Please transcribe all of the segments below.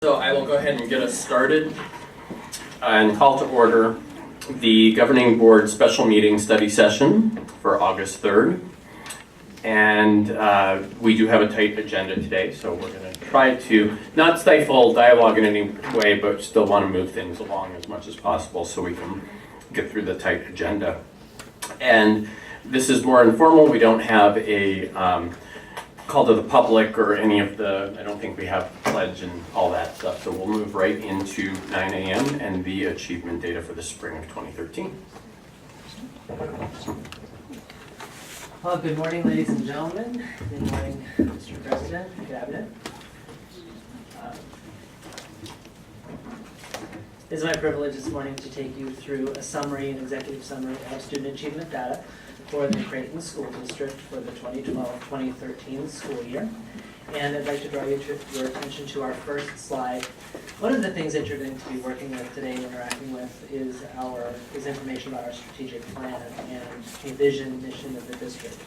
So I will go ahead and get us started and call to order the Governing Board Special Meeting Study Session for August 3rd. And we do have a tight agenda today, so we're going to try to not stifle dialogue in any way, but still want to move things along as much as possible so we can get through the tight agenda. And this is more informal. We don't have a call to the public or any of the, I don't think we have pledge and all that stuff. So we'll move right into 9 a.m. and the achievement data for the spring of 2013. Well, good morning, ladies and gentlemen. Good morning, Mr. President, Cabinet. It is my privilege this morning to take you through a summary, an executive summary of student achievement data for the Creighton School District for the 2012-2013 school year. And I'd like to draw your attention to our first slide. One of the things that you're going to be working with today, interacting with, is information about our strategic plan and the vision, mission of the district.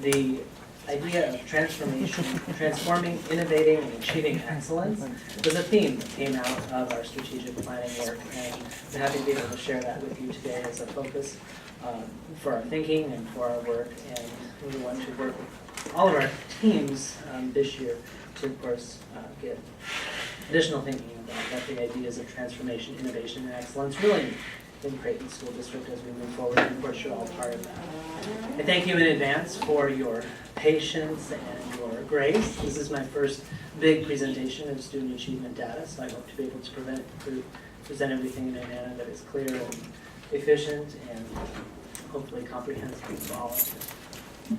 The idea of transformation, transforming, innovating, and achieving excellence was a theme that came out of our strategic planning work, and I'm happy to be able to share that with you today as a focus for our thinking and for our work. And we want to work with all of our teams this year to, of course, get additional thinking about what the ideas of transformation, innovation, and excellence really mean in Creighton School District as we move forward, and of course you're all part of that. I thank you in advance for your patience and your grace. This is my first big presentation of student achievement data, so I hope to be able to present everything in a manner that is clear and efficient and hopefully comprehensive for all of you.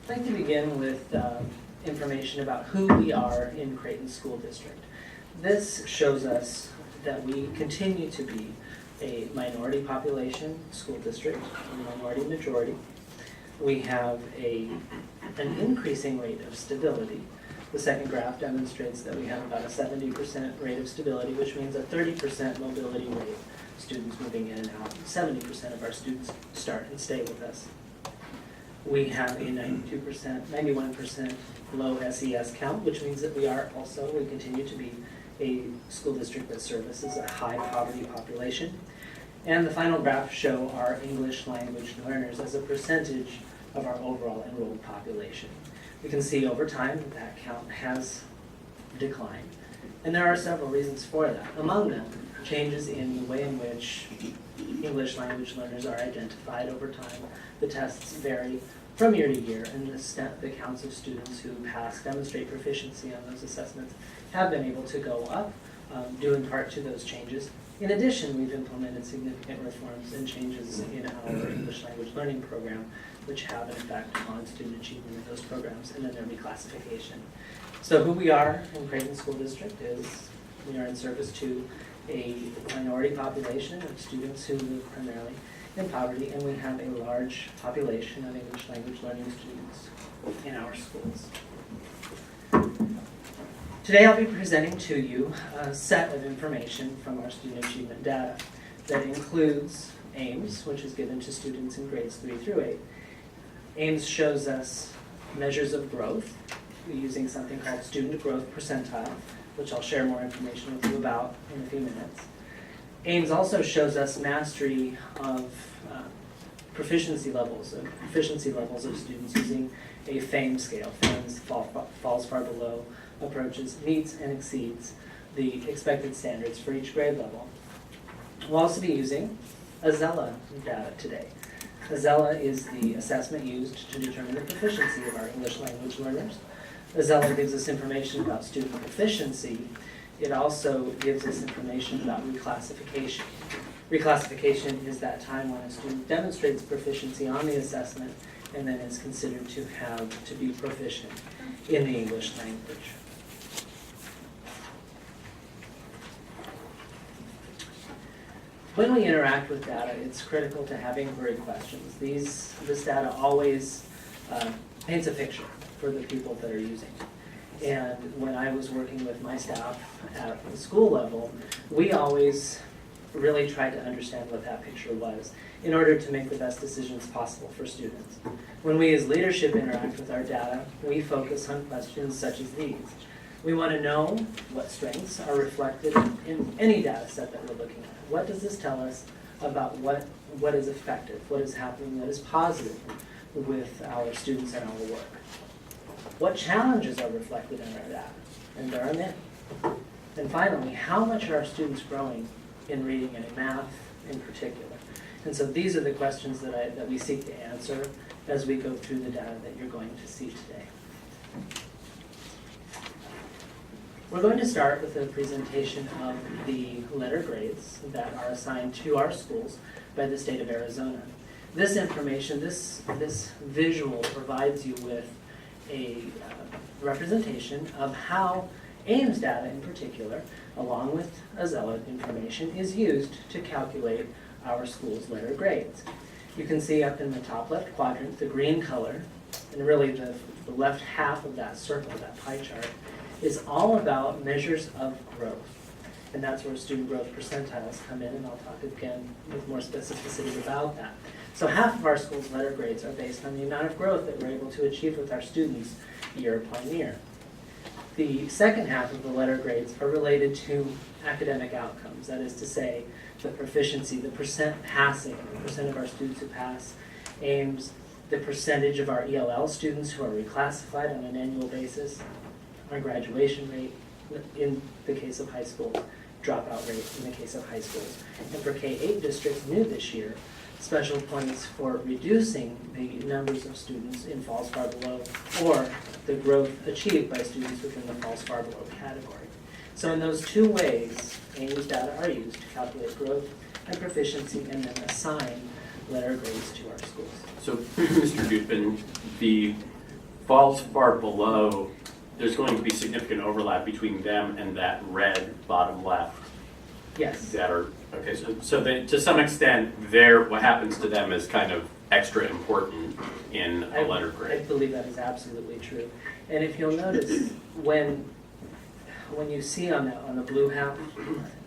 I'd like to begin with information about who we are in Creighton School District. This shows us that we continue to be a minority population school district, a minority majority. We have an increasing rate of stability. The second graph demonstrates that we have about a 70% rate of stability, which means a 30% mobility rate, students moving in and out. 70% of our students start and stay with us. We have a 91% low SES count, which means that we continue to be a school district that services a high poverty population. And the final graph show our English language learners as a percentage of our overall enrolled population. We can see over time that count has declined. And there are several reasons for that. Among them, changes in the way in which English language learners are identified over time. The tests vary from year to year, and the counts of students who demonstrate proficiency on those assessments have been able to go up, due in part to those changes. In addition, we've implemented significant reforms and changes in our English language learning program, which have an effect on student achievement in those programs and in their reclassification. So who we are in Creighton School District is we are in service to a minority population of students who live primarily in poverty, and we have a large population of English language learning students in our schools. Today I'll be presenting to you a set of information from our student achievement data that includes AIMS, which is given to students in grades 3 through 8. AIMS shows us measures of growth using something called student growth percentile, which I'll share more information with you about in a few minutes. AIMS also shows us mastery of proficiency levels of students using a FAME scale. FAME falls far below, approaches, meets, and exceeds the expected standards for each grade level. We'll also be using AZELA data today. AZELA is the assessment used to determine the proficiency of our English language learners. AZELA gives us information about student proficiency. It also gives us information about reclassification. Reclassification is that time when a student demonstrates proficiency on the assessment and then is considered to be proficient in the English language. When we interact with data, it's critical to have inquiry questions. This data always paints a picture for the people that are using it. And when I was working with my staff at the school level, we always really tried to understand what that picture was in order to make the best decisions possible for students. When we as leadership interact with our data, we focus on questions such as these. We want to know what strengths are reflected in any data set that we're looking at. What does this tell us about what is effective, what is happening that is positive with our students and our work? What challenges are reflected in our data? And there are many. And finally, how much are our students growing in reading and in math in particular? And so these are the questions that we seek to answer as we go through the data that you're going to see today. We're going to start with a presentation of the letter grades that are assigned to our schools by the state of Arizona. This information, this visual provides you with a representation of how Ames data in particular, along with Azella information, is used to calculate our school's letter grades. You can see up in the top left quadrant the green color, and really the left half of that circle, that pie chart, is all about measures of growth. And that's where student growth percentiles come in, and I'll talk again with more specificity about that. So half of our school's letter grades are based on the amount of growth that we're able to achieve with our students year upon year. The second half of the letter grades are related to academic outcomes. That is to say, the proficiency, the percent passing, the percent of our students who pass Ames, the percentage of our ELL students who are reclassified on an annual basis, our graduation rate in the case of high schools, dropout rate in the case of high schools. And for K-8 districts new this year, special points for reducing the numbers of students in falls far below or the growth achieved by students within the falls far below category. So in those two ways, Ames data are used to calculate growth and proficiency and then assign letter grades to our schools. So, Mr. Dupin, the falls far below, there's going to be significant overlap between them and that red bottom left. Yes. That are, okay, so to some extent, what happens to them is kind of extra important in a letter grade. I believe that is absolutely true. And if you'll notice, when you see on the blue half,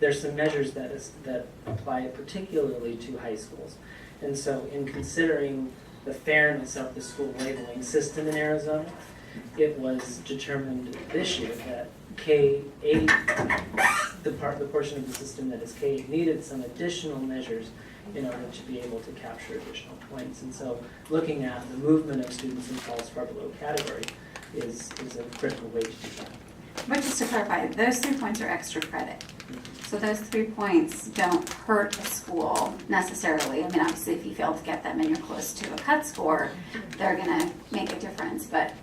there's some measures that apply particularly to high schools. And so in considering the fairness of the school labeling system in Arizona, it was determined this year that K-8, the portion of the system that is K-8, needed some additional measures in order to be able to capture additional points. And so looking at the movement of students in falls far below category is a critical way to do that. But just to clarify, those 3 points are extra credit. So those 3 points don't hurt a school necessarily. I mean, obviously, if you fail to get them and you're close to a cut score, they're going to make a difference. But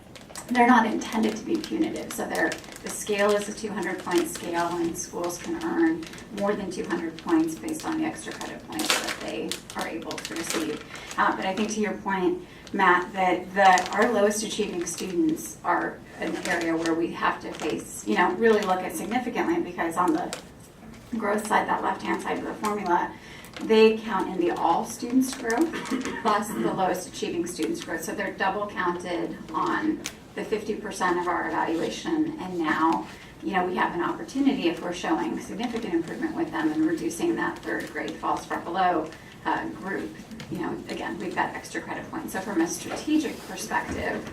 they're not intended to be punitive. So the scale is a 200-point scale, and schools can earn more than 200 points based on the extra credit points that they are able to receive. But I think to your point, Matt, that our lowest achieving students are an area where we have to face, really look at significantly, because on the growth side, that left-hand side of the formula, they count in the all students growth plus the lowest achieving students growth. So they're double counted on the 50% of our evaluation. And now, we have an opportunity, if we're showing significant improvement with them and reducing that third grade falls far below group, again, we've got extra credit points. So from a strategic perspective,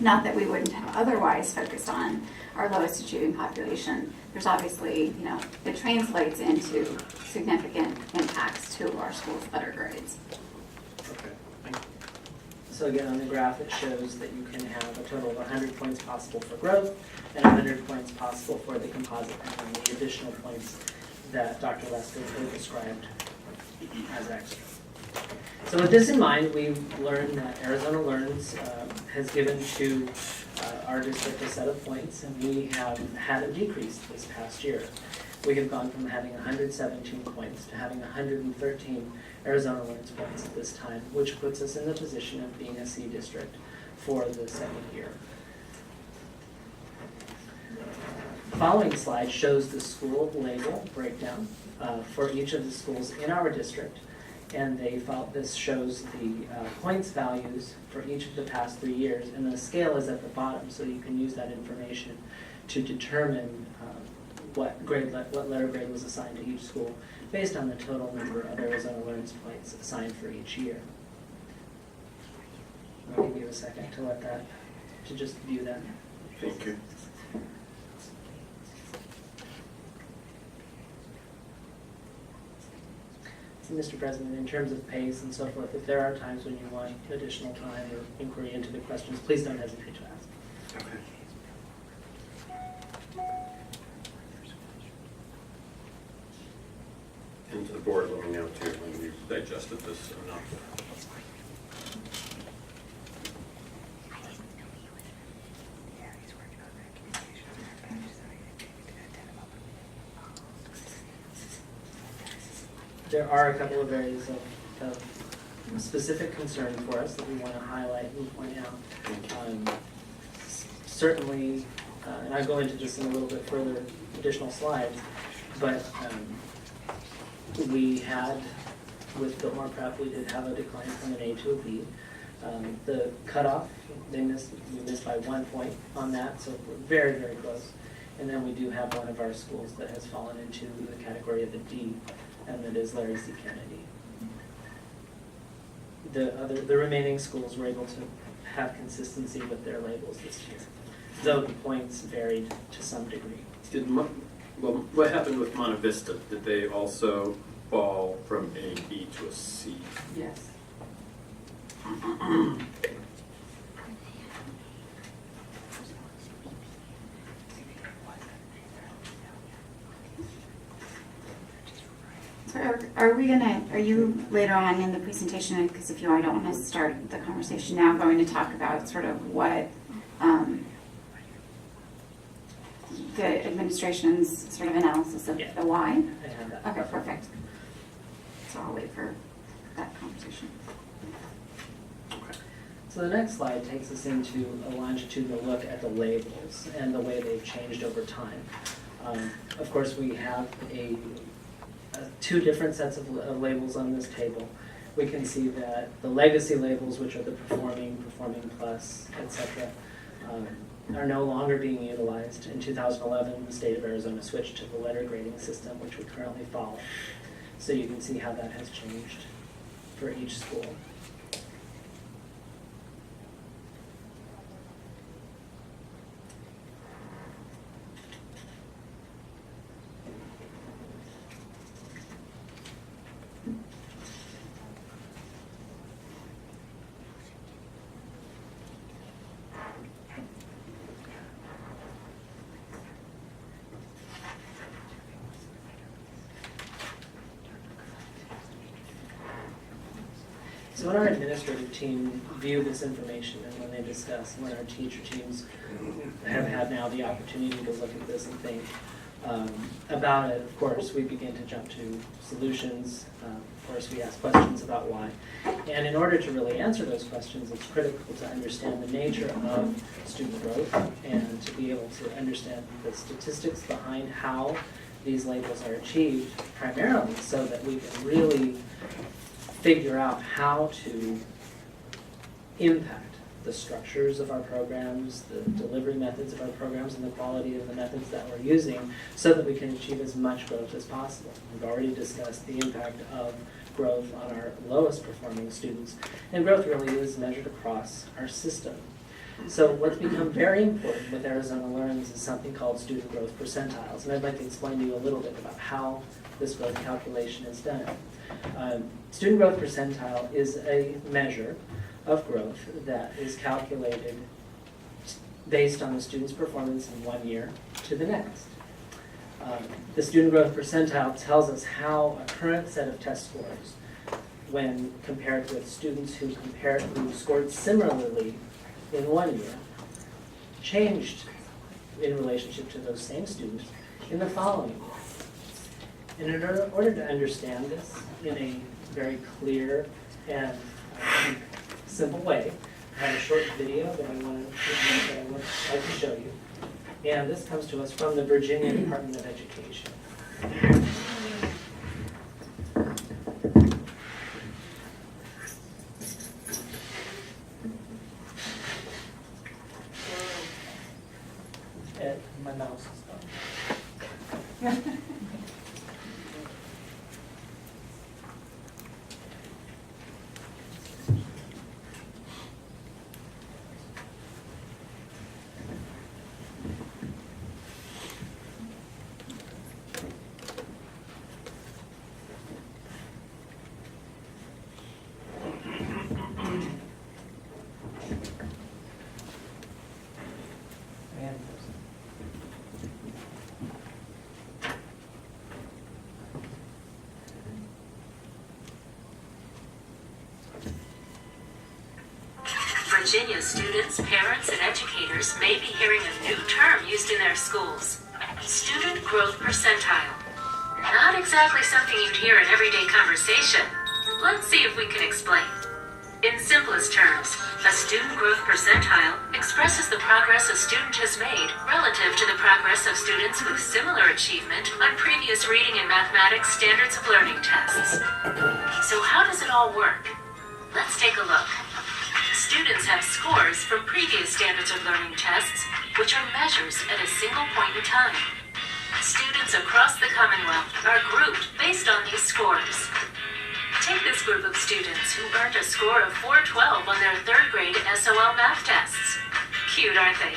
not that we wouldn't have otherwise focused on our lowest achieving population, there's obviously, it translates into significant impacts to our school's letter grades. Okay. So again, on the graph, it shows that you can have a total of 100 points possible for growth and 100 points possible for the composite, and the additional points that Dr. Lester described as extra. So with this in mind, we've learned that Arizona Learns has given to our district a set of points, and we have had a decrease this past year. We have gone from having 117 points to having 113 Arizona Learns points at this time, which puts us in the position of being a C district for the second year. The following slide shows the school label breakdown for each of the schools in our district. And this shows the points values for each of the past 3 years, and the scale is at the bottom, so you can use that information to determine what letter grade was assigned to each school based on the total number of Arizona Learns points assigned for each year. I'll give you a second to just view that. Thank you. Mr. President, in terms of pace and so forth, if there are times when you want additional time or inquiry into the questions, please don't hesitate to ask. Okay. And to the board, let me know too when you've digested this enough. There are a couple of areas of specific concern for us that we want to highlight and point out. Certainly, and I'll go into this in a little bit further, additional slides, but we had, with Biltmore Prep, we did have a decline from an A to a B. The cutoff, we missed by 1 point on that, so we're very, very close. And then we do have one of our schools that has fallen into the category of a D, and that is Larry C. Kennedy. The remaining schools were able to have consistency with their labels this year, though the points varied to some degree. Well, what happened with Monte Vista? Did they also fall from a B to a C? Yes. So are you later on in the presentation, because if you are, I don't want to start the conversation now, going to talk about sort of what the administration's sort of analysis of Yeah. the why? I have that. Okay, perfect. So I'll wait for that conversation. Okay. So the next slide takes us into a longitudinal look at the labels and the way they've changed over time. Of course, we have two different sets of labels on this table. We can see that the legacy labels, which are the performing plus, etc., are no longer being utilized. In 2011, the state of Arizona switched to the letter grading system, which we currently follow. So you can see how that has changed for each school. So when our administrative team view this information and when they discuss, when our teacher teams have had now the opportunity to look at this and think about it, of course, we begin to jump to solutions. Of course, we ask questions about why. And in order to really answer those questions, it's critical to understand the nature of student growth and to be able to understand the statistics behind how these labels are achieved, primarily so that we can really figure out how to impact the structures of our programs, the delivery methods of our programs, and the quality of the methods that we're using so that we can achieve as much growth as possible. We've already discussed the impact of growth on our lowest performing students, and growth really is measured across our system. So what's become very important with Arizona Learns is something called student growth percentiles, and I'd like to explain to you a little bit about how this growth calculation is done. Student growth percentile is a measure of growth that is calculated based on the student's performance in 1 year to the next. The student growth percentile tells us how a current set of test scores, when compared with students who scored similarly in 1 year, changed in relationship to those same students in the following year. And in order to understand this in a very clear and simple way, I have a short video that I would like to show you. And this comes to us from the Virginia Department of Education. My mouse is gone. Virginia, students, parents, and educators may be hearing a new term used in their schools: student growth percentile. Not exactly something you'd hear in everyday conversation. Let's see if we can explain. In simplest terms, a student growth percentile expresses the progress a student has made relative to the progress of students with similar achievement on previous reading and mathematics standards of learning tests. So how does it all work? Let's take a look. Students have scores from previous standards of learning tests, which are measures at a single point in time. Students across the Commonwealth are grouped based on these scores. Take this group of students who earned a score of 412 on their third grade SOL math tests. Cute, aren't they?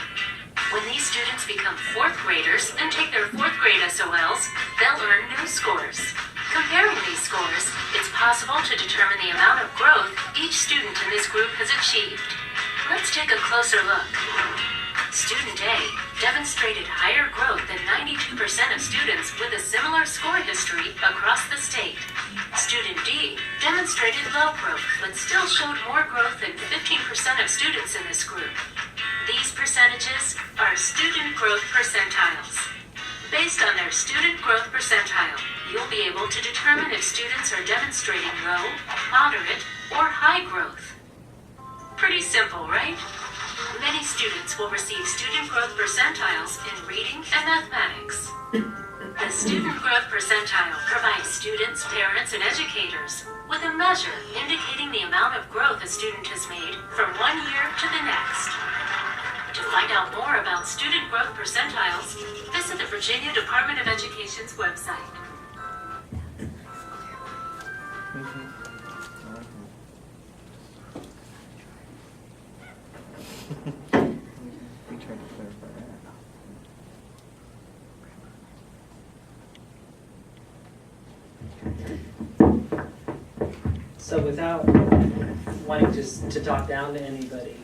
When these students become fourth graders and take their fourth grade SOLs, they'll earn new scores. Comparing these scores, it's possible to determine the amount of growth each student in this group has achieved. Let's take a closer look. Student A demonstrated higher growth than 92% of students with a similar score history across the state. Student D demonstrated low growth, but still showed more growth than 15% of students in this group. These percentages are student growth percentiles. Based on their student growth percentile, you'll be able to determine if students are demonstrating low, moderate, or high growth. Pretty simple, right? Many students will receive student growth percentiles in reading and mathematics. The student growth percentile provides students, parents, and educators with a measure indicating the amount of growth a student has made from one year to the next. To find out more about student growth percentiles, visit the Virginia Department of Education's website. We tried to clarify that. So without wanting to talk down to anybody,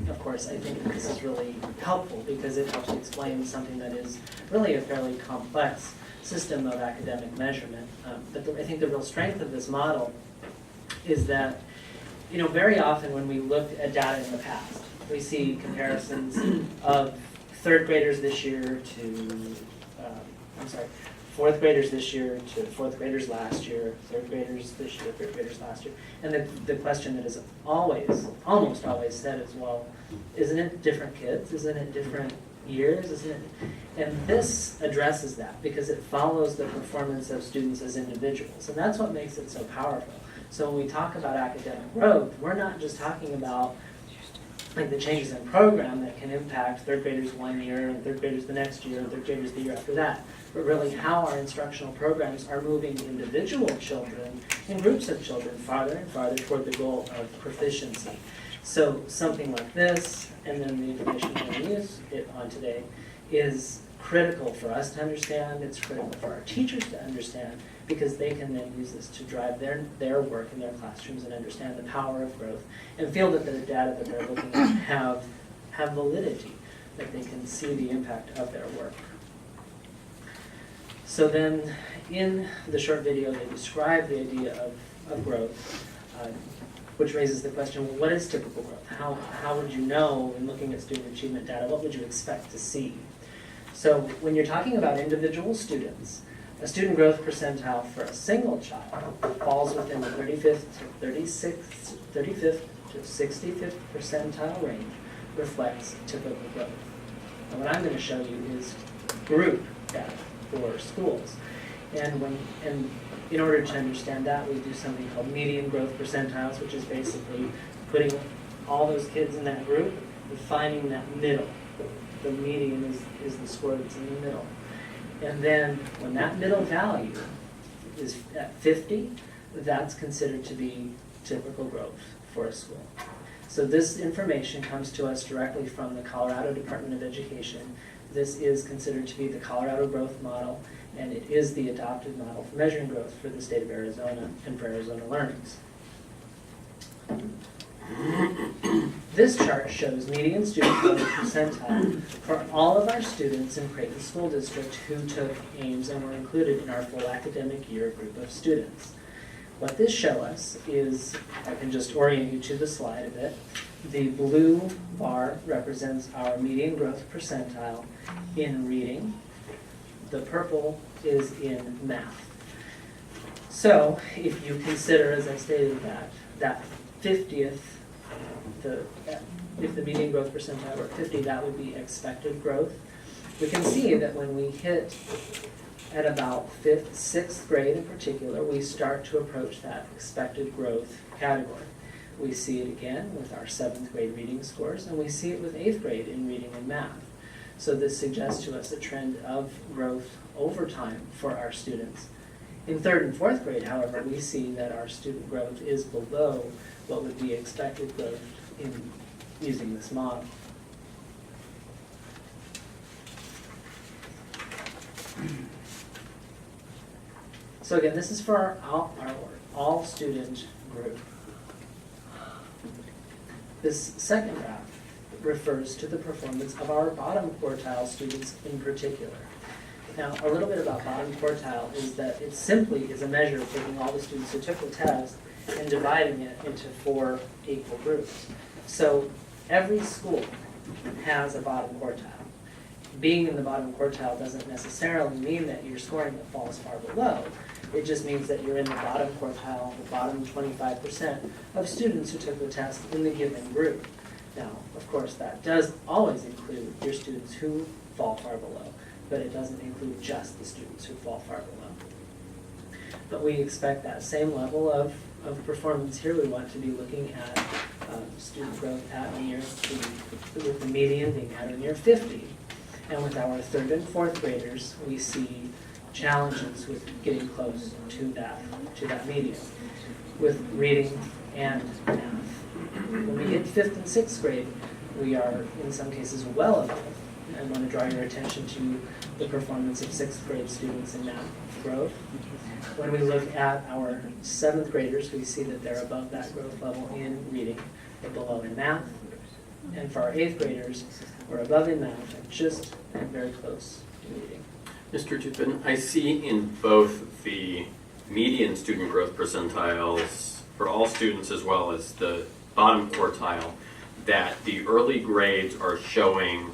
of course, I think this is really helpful because it helps explain something that is really a fairly complex system of academic measurement. But I think the real strength of this model is that, very often when we look at data in the past, we see comparisons of third graders this year to, fourth graders this year to fourth graders last year, third graders this year, third graders last year. And the question that is almost always said is, well, isn't it different kids? Isn't it different years? Isn't it? And this addresses that because it follows the performance of students as individuals. And that's what makes it so powerful. So when we talk about academic growth, we're not just talking about like the changes in program that can impact third graders one year and third graders the next year and third graders the year after that, but really how our instructional programs are moving individual children and groups of children farther and farther toward the goal of proficiency. So something like this, and then the information we're going to use it on today, is critical for us to understand. It's critical for our teachers to understand because they can then use this to drive their work in their classrooms and understand the power of growth and feel that the data that they're looking at have validity, that they can see the impact of their work. So then in the short video, they describe the idea of growth, which raises the question, well, what is typical growth? How would you know in looking at student achievement data, what would you expect to see? So when you're talking about individual students, a student growth percentile for a single child falls within the 35th to 65th percentile range, reflects typical growth. And what I'm going to show you is group data for schools. And in order to understand that, we do something called median growth percentiles, which is basically putting all those kids in that group and finding that middle. The median is the score that's in the middle. And then when that middle value is at 50, that's considered to be typical growth for a school. So this information comes to us directly from the Colorado Department of Education. This is considered to be the Colorado Growth Model, and it is the adopted model for measuring growth for the state of Arizona and for Arizona Learnings. This chart shows median student growth percentile for all of our students in Creighton School District who took AIMS and were included in our full academic year group of students. What this shows us is, I can just orient you to the slide a bit. The blue bar represents our median growth percentile in reading. The purple is in math. So if you consider, as I stated, that 50th, if the median growth percentile were 50, that would be expected growth. We can see that when we hit at about 5th, 6th grade in particular, we start to approach that expected growth category. We see it again with our 7th grade reading scores, and we see it with 8th grade in reading and math. So this suggests to us a trend of growth over time for our students. In 3rd and 4th grade, however, we see that our student growth is below what would be expected growth in using this model. So again, this is for our all student group. This second graph refers to the performance of our bottom quartile students in particular. Now, a little bit about bottom quartile is that it simply is a measure of taking all the students who took the test and dividing it into 4 equal groups. So every school has a bottom quartile. Being in the bottom quartile doesn't necessarily mean that you're scoring that falls far below. It just means that you're in the bottom quartile, the bottom 25% of students who took the test in the given group. Now, of course, that does always include your students who fall far below, but it doesn't include just the students who fall far below. But we expect that same level of performance here. We want to be looking at student growth at near, with the median being at or near 50. And with our 3rd and 4th graders, we see challenges with getting close to that median with reading and math. When we hit 5th and 6th grade, we are in some cases well above. I want to draw your attention to the performance of 6th grade students in math growth. When we look at our 7th graders, we see that they're above that growth level in reading, but below in math. And for our 8th graders, we're above in math and just very close in reading. Mr. Tupin, I see in both the median student growth percentiles for all students as well as the bottom quartile that the early grades are showing,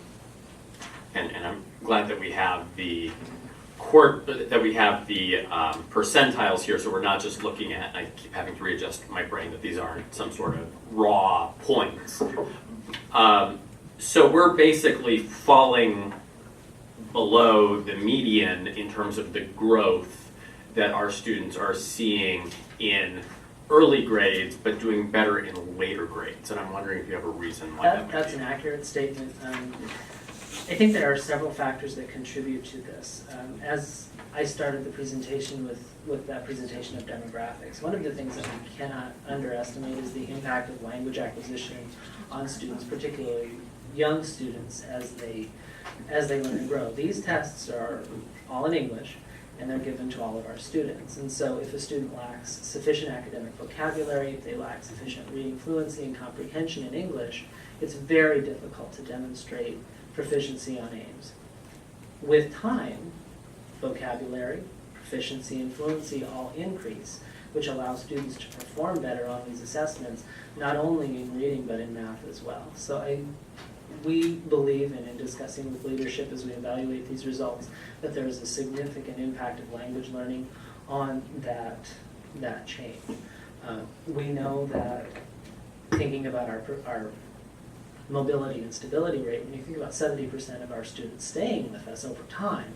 and I'm glad that we have the percentiles here, so we're not just looking at, I keep having to readjust my brain that these aren't some sort of raw points. So we're basically falling below the median in terms of the growth that our students are seeing in early grades, but doing better in later grades. And I'm wondering if you have a reason why that might That's be. an accurate statement. I think there are several factors that contribute to this. As I started the presentation with that presentation of demographics, one of the things that we cannot underestimate is the impact of language acquisition on students, particularly young students, as they learn and grow. These tests are all in English, and they're given to all of our students. And so if a student lacks sufficient academic vocabulary, if they lack sufficient reading fluency and comprehension in English, it's very difficult to demonstrate proficiency on AIMS. With time, vocabulary, proficiency, and fluency all increase, which allows students to perform better on these assessments, not only in reading but in math as well. So we believe, and in discussing with leadership as we evaluate these results, that there is a significant impact of language learning on that change. We know that thinking about our mobility and stability rate, when you think about 70% of our students staying with us over time,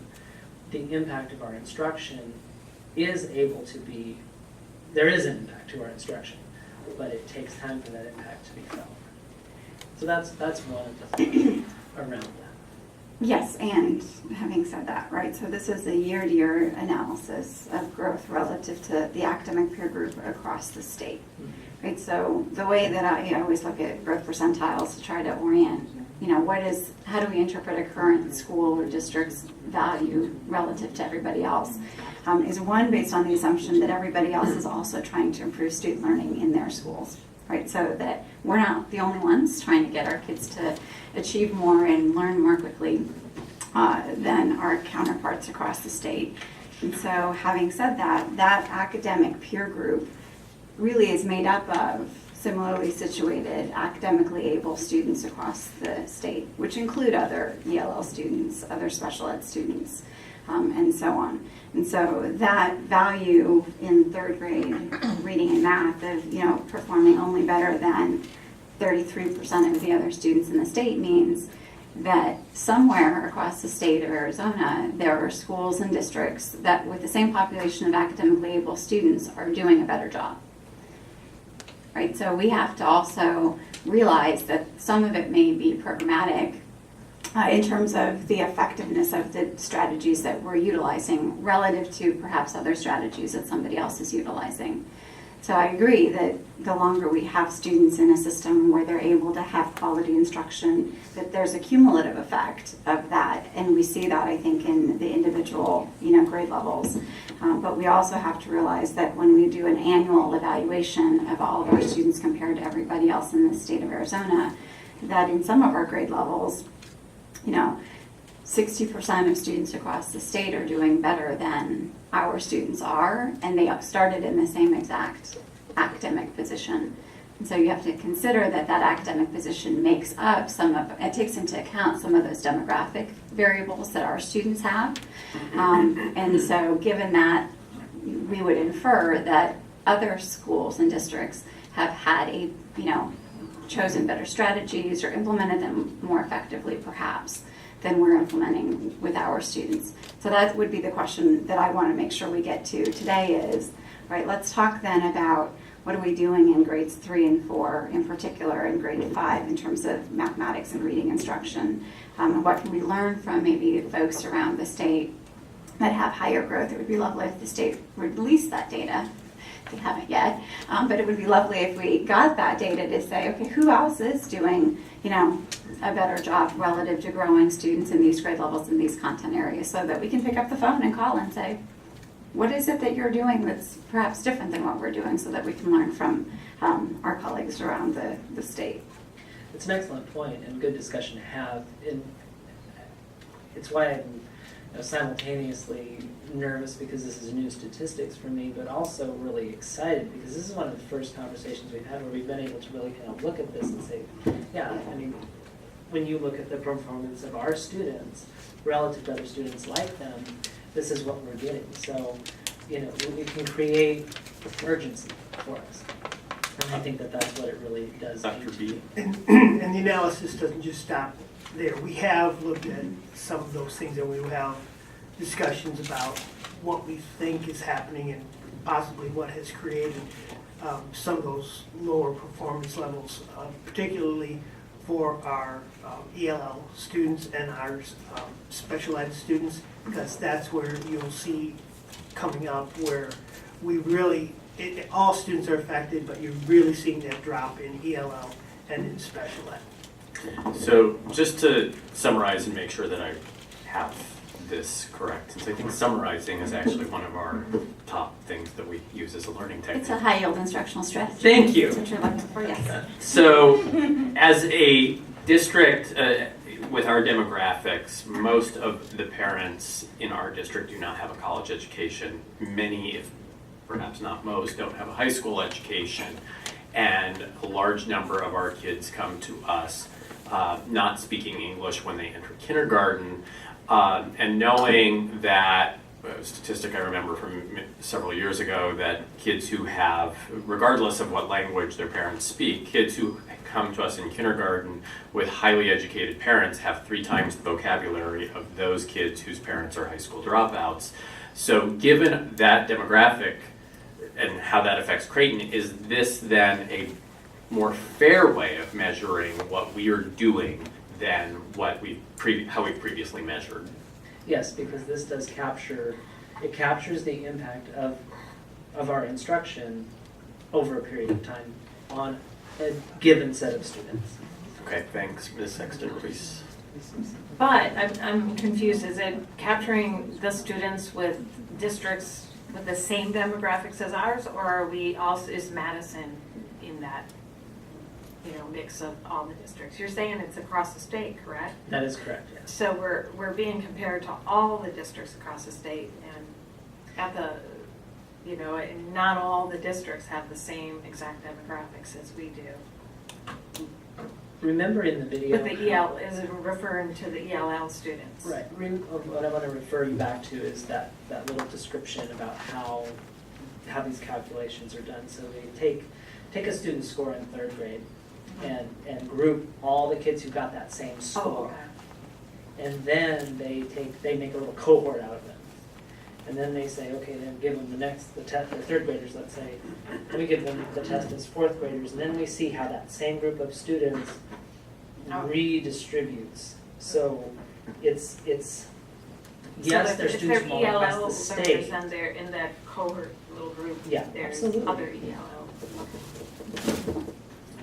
the impact of our instruction is able to be, there is an impact to our instruction, but it takes time for that impact to be felt. So that's one of the things around that. Yes, and having said that, right, so this is a year-to-year analysis of growth relative to the academic peer group across the state, right? So the way that I always look at growth percentiles to try to orient, how do we interpret a current school or district's value relative to everybody else, is one, based on the assumption that everybody else is also trying to improve student learning in their schools. Right, so that we're not the only ones trying to get our kids to achieve more and learn more quickly than our counterparts across the state. And so having said that, that academic peer group really is made up of similarly situated, academically able students across the state, which include other ELL students, other special ed students, and so on. And so that value in third grade reading and math of, performing only better than 33% of the other students in the state means that somewhere across the state of Arizona, there are schools and districts that with the same population of academically able students are doing a better job. Right, so we have to also realize that some of it may be programmatic in terms of the effectiveness of the strategies that we're utilizing relative to perhaps other strategies that somebody else is utilizing. So I agree that the longer we have students in a system where they're able to have quality instruction, that there's a cumulative effect of that. And we see that, I think, in the individual, grade levels. But we also have to realize that when we do an annual evaluation of all of our students compared to everybody else in the state of Arizona, that in some of our grade levels, 60% of students across the state are doing better than our students are, and they started in the same exact academic position. And so you have to consider that that academic position makes up it takes into account some of those demographic variables that our students have. And so given that, we would infer that other schools and districts have had chosen better strategies or implemented them more effectively perhaps than we're implementing with our students. So that would be the question that I want to make sure we get to today is, right, let's talk then about what are we doing in grades 3 and 4, in particular in grade 5 in terms of mathematics and reading instruction. What can we learn from maybe folks around the state that have higher growth? It would be lovely if the state would release that data. They haven't yet, but it would be lovely if we got that data to say, okay, who else is doing, a better job relative to growing students in these grade levels in these content areas, so that we can pick up the phone and call and say, what is it that you're doing that's perhaps different than what we're doing, so that we can learn from our colleagues around the state. It's an excellent point and good discussion to have. And it's why I'm simultaneously nervous because this is new statistics for me, but also really excited because this is one of the first conversations we've had where we've been able to really kind of look at this and say, yeah, when you look at the performance of our students relative to other students like them, this is what we're getting. So, we can create urgency for us. And I think that that's what it really does. Dr. B. And the analysis doesn't just stop there. We have looked at some of those things, and we have discussions about what we think is happening and possibly what has created some of those lower performance levels, particularly for our ELL students and our special ed students, because that's where you'll see coming up where we really, all students are affected, but you're really seeing that drop in ELL and in special ed. So just to summarize and make sure that I have this correct, since I think summarizing is actually one of our top things that we use as a learning technique. It's a high yield instructional strategy. Thank you. That's what you're looking for, yes. So as a district with our demographics, most of the parents in our district do not have a college education. Many, if perhaps not most, don't have a high school education. And a large number of our kids come to us not speaking English when they enter kindergarten, and knowing that, a statistic I remember from several years ago, that kids who have, regardless of what language their parents speak, kids who come to us in kindergarten with highly educated parents have 3 times the vocabulary of those kids whose parents are high school dropouts. So given that demographic and how that affects Creighton, is this then a more fair way of measuring what we are doing than what how we previously measured? Yes, because this does captures the impact of our instruction over a period of time on a given set of students. Okay, thanks. Ms. Sexton, please. But I'm confused. Is it capturing the students with districts with the same demographics as ours, or are we also, is Madison in that, mix of all the districts? You're saying it's across the state, correct? That is correct, yes. So we're being compared to all the districts across the state, and at the, you know, and not all the districts have the same exact demographics as we do. Remember in the video. But the EL is referring to the ELL students. Right. What I want to refer you back to is that little description about how these calculations are done. So they take a student's score in third grade and group all the kids who got that same Oh, score. okay. And then they make a little cohort out of them. And then they say, okay, then give them the test, they're third graders, let's say. Let me give them the test as fourth graders. And then we see how that same group of students redistributes. So it's yes, their students from all across the state. Then they're in that cohort little group. Yeah, There's absolutely. other ELL.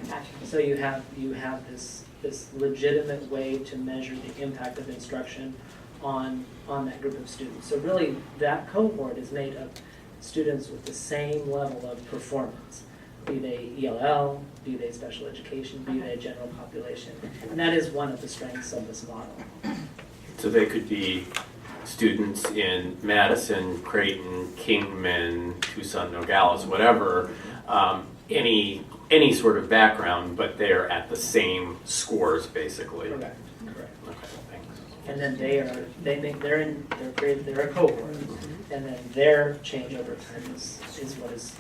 Gotcha. So you have this legitimate way to measure the impact of instruction on that group of students. So really, that cohort is made of students with the same level of performance, be they ELL, be they special education, be they general population. And that is one of the strengths of this model. So they could be students in Madison, Creighton, Kingman, Tucson, Nogales, whatever, any sort of background, but they're at the same scores basically. Correct. Okay, thanks. And then they're a cohort, and then their change over time is what is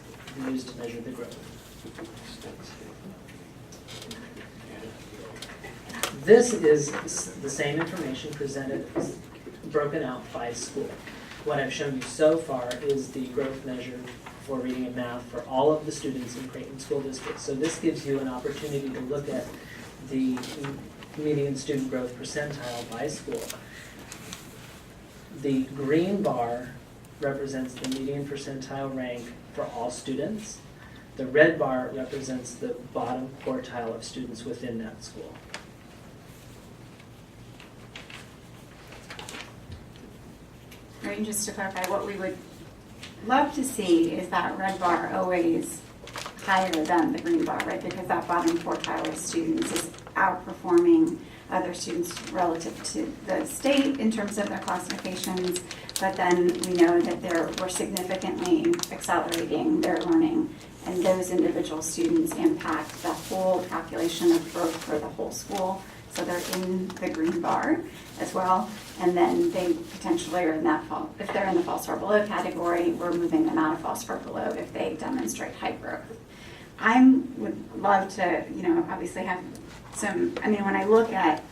used to measure the growth. This is the same information presented, broken out by school. What I've shown you so far is the growth measure for reading and math for all of the students in Creighton School District. So this gives you an opportunity to look at the median student growth percentile by school. The green bar represents the median percentile rank for all students. The red bar represents the bottom quartile of students within that school. Right, and just to clarify, what we would love to see is that red bar always higher than the green bar, right? Because that bottom quartile of students is outperforming other students relative to the state in terms of their classifications, but then we know that we're significantly accelerating their learning, and those individual students impact the whole calculation of growth for the whole school. So they're in the green bar as well, and then they potentially are in that if they're in the false or below category, we're moving them out of false or below if they demonstrate high growth. I would love to, obviously have when I look at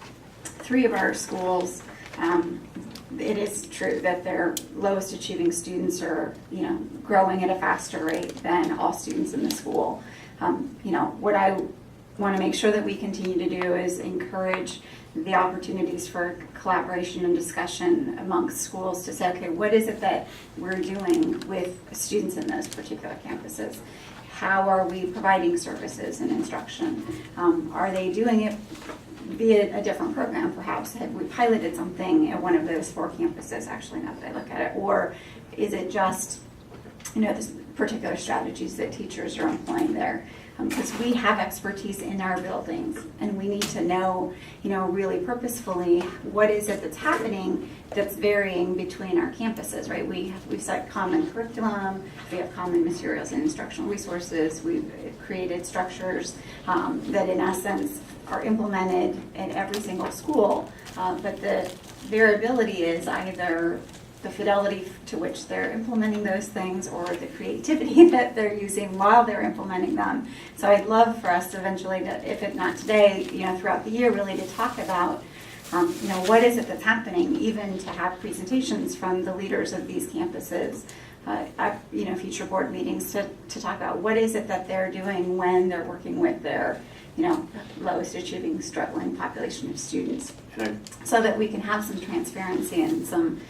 3 of our schools, it is true that their lowest achieving students are, growing at a faster rate than all students in the school. What I want to make sure that we continue to do is encourage the opportunities for collaboration and discussion amongst schools to say, okay, what is it that we're doing with students in those particular campuses? How are we providing services and instruction? Are they doing it via a different program, perhaps? Have we piloted something at one of those 4 campuses, actually, now that I look at it? Or is it just, this particular strategies that teachers are employing there? Because we have expertise in our buildings, and we need to know, really purposefully, what is it that's happening that's varying between our campuses, right? We've set common curriculum, we have common materials and instructional resources, we've created structures that in essence are implemented in every single school, but the variability is either the fidelity to which they're implementing those things or the creativity that they're using while they're implementing them. So I'd love for us eventually to, if not today, throughout the year, really to talk about, what is it that's happening, even to have presentations from the leaders of these campuses at, future board meetings to talk about what is it that they're doing when they're working with their, lowest achieving, struggling population of students. So that we can have some transparency and some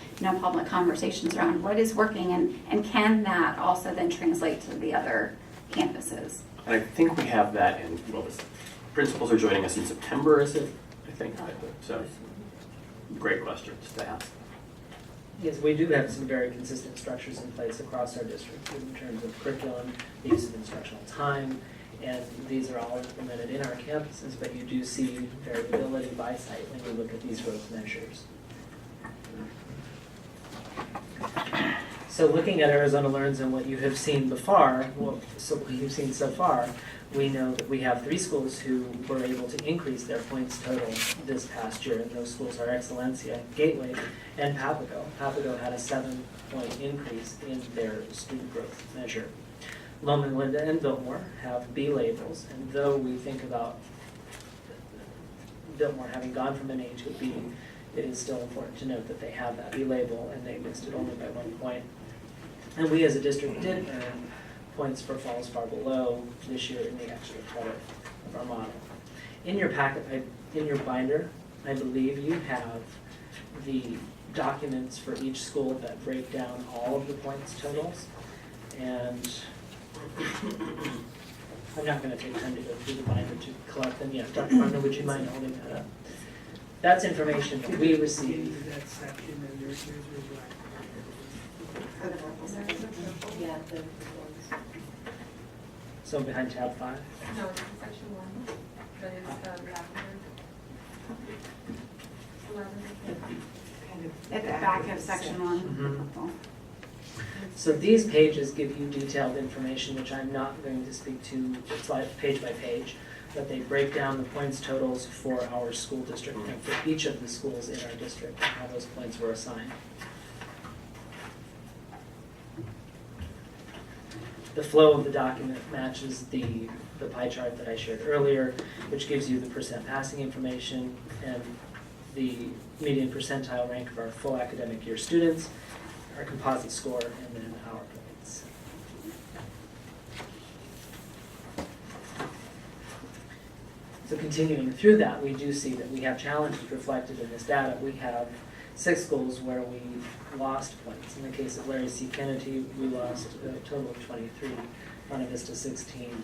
public conversations around what is working and can that also then translate to the other campuses. And I think we have that in, the principals are joining us in September, is it? I think. So, great questions to ask. Yes, we do have some very consistent structures in place across our district in terms of curriculum, the use of instructional time, and these are all implemented in our campuses, but you do see variability by site when you look at these growth measures. So looking at Arizona Learns and what you have seen what you've seen so far, we know that we have 3 schools who were able to increase their points total this past year, and those schools are Excelencia, Gateway, and Papago. Papago had a 7-point increase in their student growth measure. Loma Linda and Biltmore have B labels, and though we think about Biltmore having gone from an A to a B, it is still important to note that they have that B label, and they missed it only by 1 point. And we as a district did earn points for Falls Far Below this year in the extra credit of our model. In your packet, in your binder, I believe you have the documents for each school that break down all of the points totals. And I'm not going to take time to go through the binder to collect them yet. Dr. Farno, would you mind holding that up? That's information that we received. That section, and there's right. Yeah, the So behind tab 5. No, it's section 1, but it's lavender. At the back of section 1. Mhm. So these pages give you detailed information, which I'm not going to speak to page by page, but they break down the points totals for our school district and for each of the schools in our district, and how those points were assigned. The flow of the document matches the pie chart that I shared earlier, which gives you the percent passing information and the median percentile rank of our full academic year students, our composite score, and then our points. So continuing through that, we do see that we have challenges reflected in this data. We have 6 schools where we lost points. In the case of Larry C. Kennedy, we lost a total of 23, Monte Vista 16,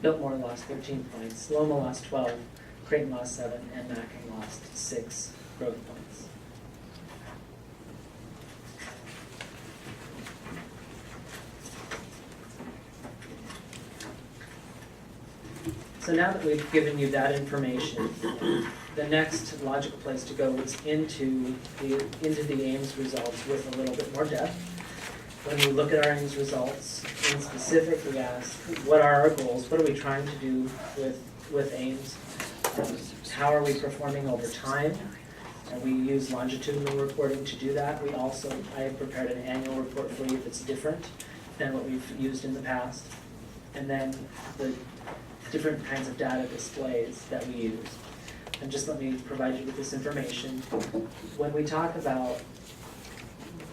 Biltmore lost 13 points, Loma lost 12, Creighton lost 7, and Mackin lost 6 growth points. So now that we've given you that information, the next logical place to go is into the Ames results with a little bit more depth. When we look at our Ames results, in specific, we ask, what are our goals? What are we trying to do with Ames? How are we performing over time? And we use longitudinal reporting to do that. I have prepared an annual report for you that's different than what we've used in the past. And then the different kinds of data displays that we use. And just let me provide you with this information. When we talk about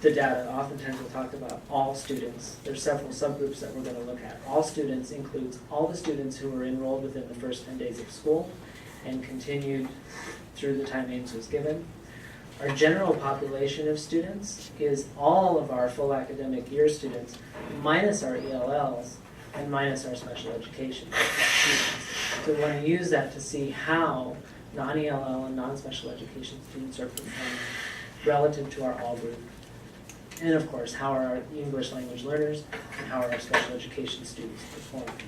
the data, oftentimes we'll talk about all students. There's several subgroups that we're going to look at. All students includes all the students who were enrolled within the first 10 days of school and continued through the time Ames was given. Our general population of students is all of our full academic year students minus our ELLs and minus our special education students. So we want to use that to see how non-ELL and non-special education students are performing relative to our all group. And of course, how are our English language learners and how are our special education students performing.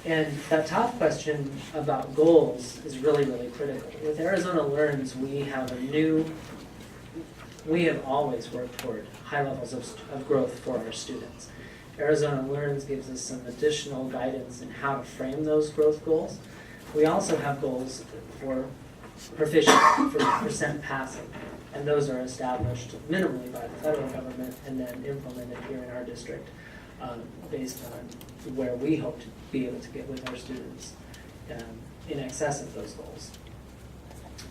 And that top question about goals is really, really critical. With Arizona Learns, we have always worked toward high levels of growth for our students. Arizona Learns gives us some additional guidance in how to frame those growth goals. We also have goals for proficiency, for percent passing, and those are established minimally by the federal government and then implemented here in our district based on where we hope to be able to get with our students in excess of those goals.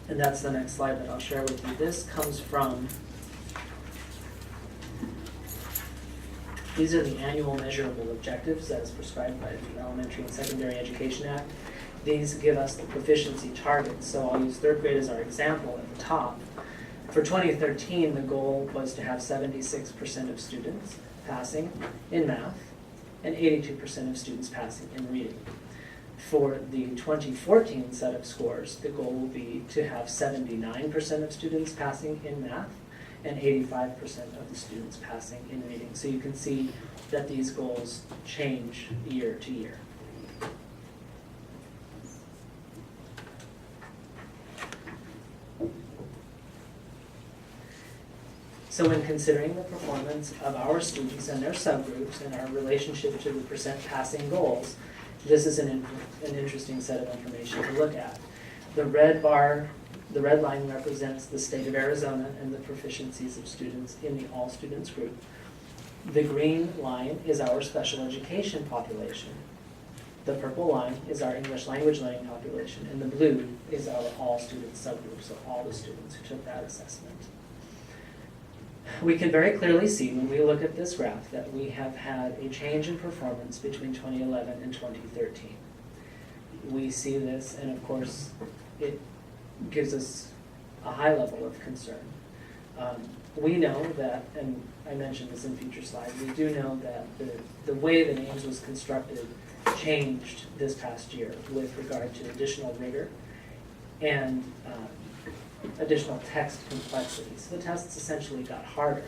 And that's the next slide that I'll share with you. This comes from, these are the annual measurable objectives as prescribed by the Elementary and Secondary Education Act. These give us the proficiency targets. So I'll use third grade as our example at the top. For 2013, the goal was to have 76% of students passing in math and 82% of students passing in reading. For the 2014 set of scores, the goal will be to have 79% of students passing in math and 85% of the students passing in reading. So you can see that these goals change year to year. So So when considering the performance of our students and their subgroups and our relationship to the percent passing goals, this is an interesting set of information to look at. The red line represents the state of Arizona and the proficiencies of students in the all students group. The green line is our special education population. The purple line is our English language learning population, and the blue is our all students subgroup, so all the students who took that assessment. We can very clearly see when we look at this graph that we have had a change in performance between 2011 and 2013. We see this, and of course, it gives us a high level of concern. We know that, and I mentioned this in future slides, we do know that the way that Ames was constructed changed this past year with regard to additional rigor and additional text complexity. So the tests essentially got harder.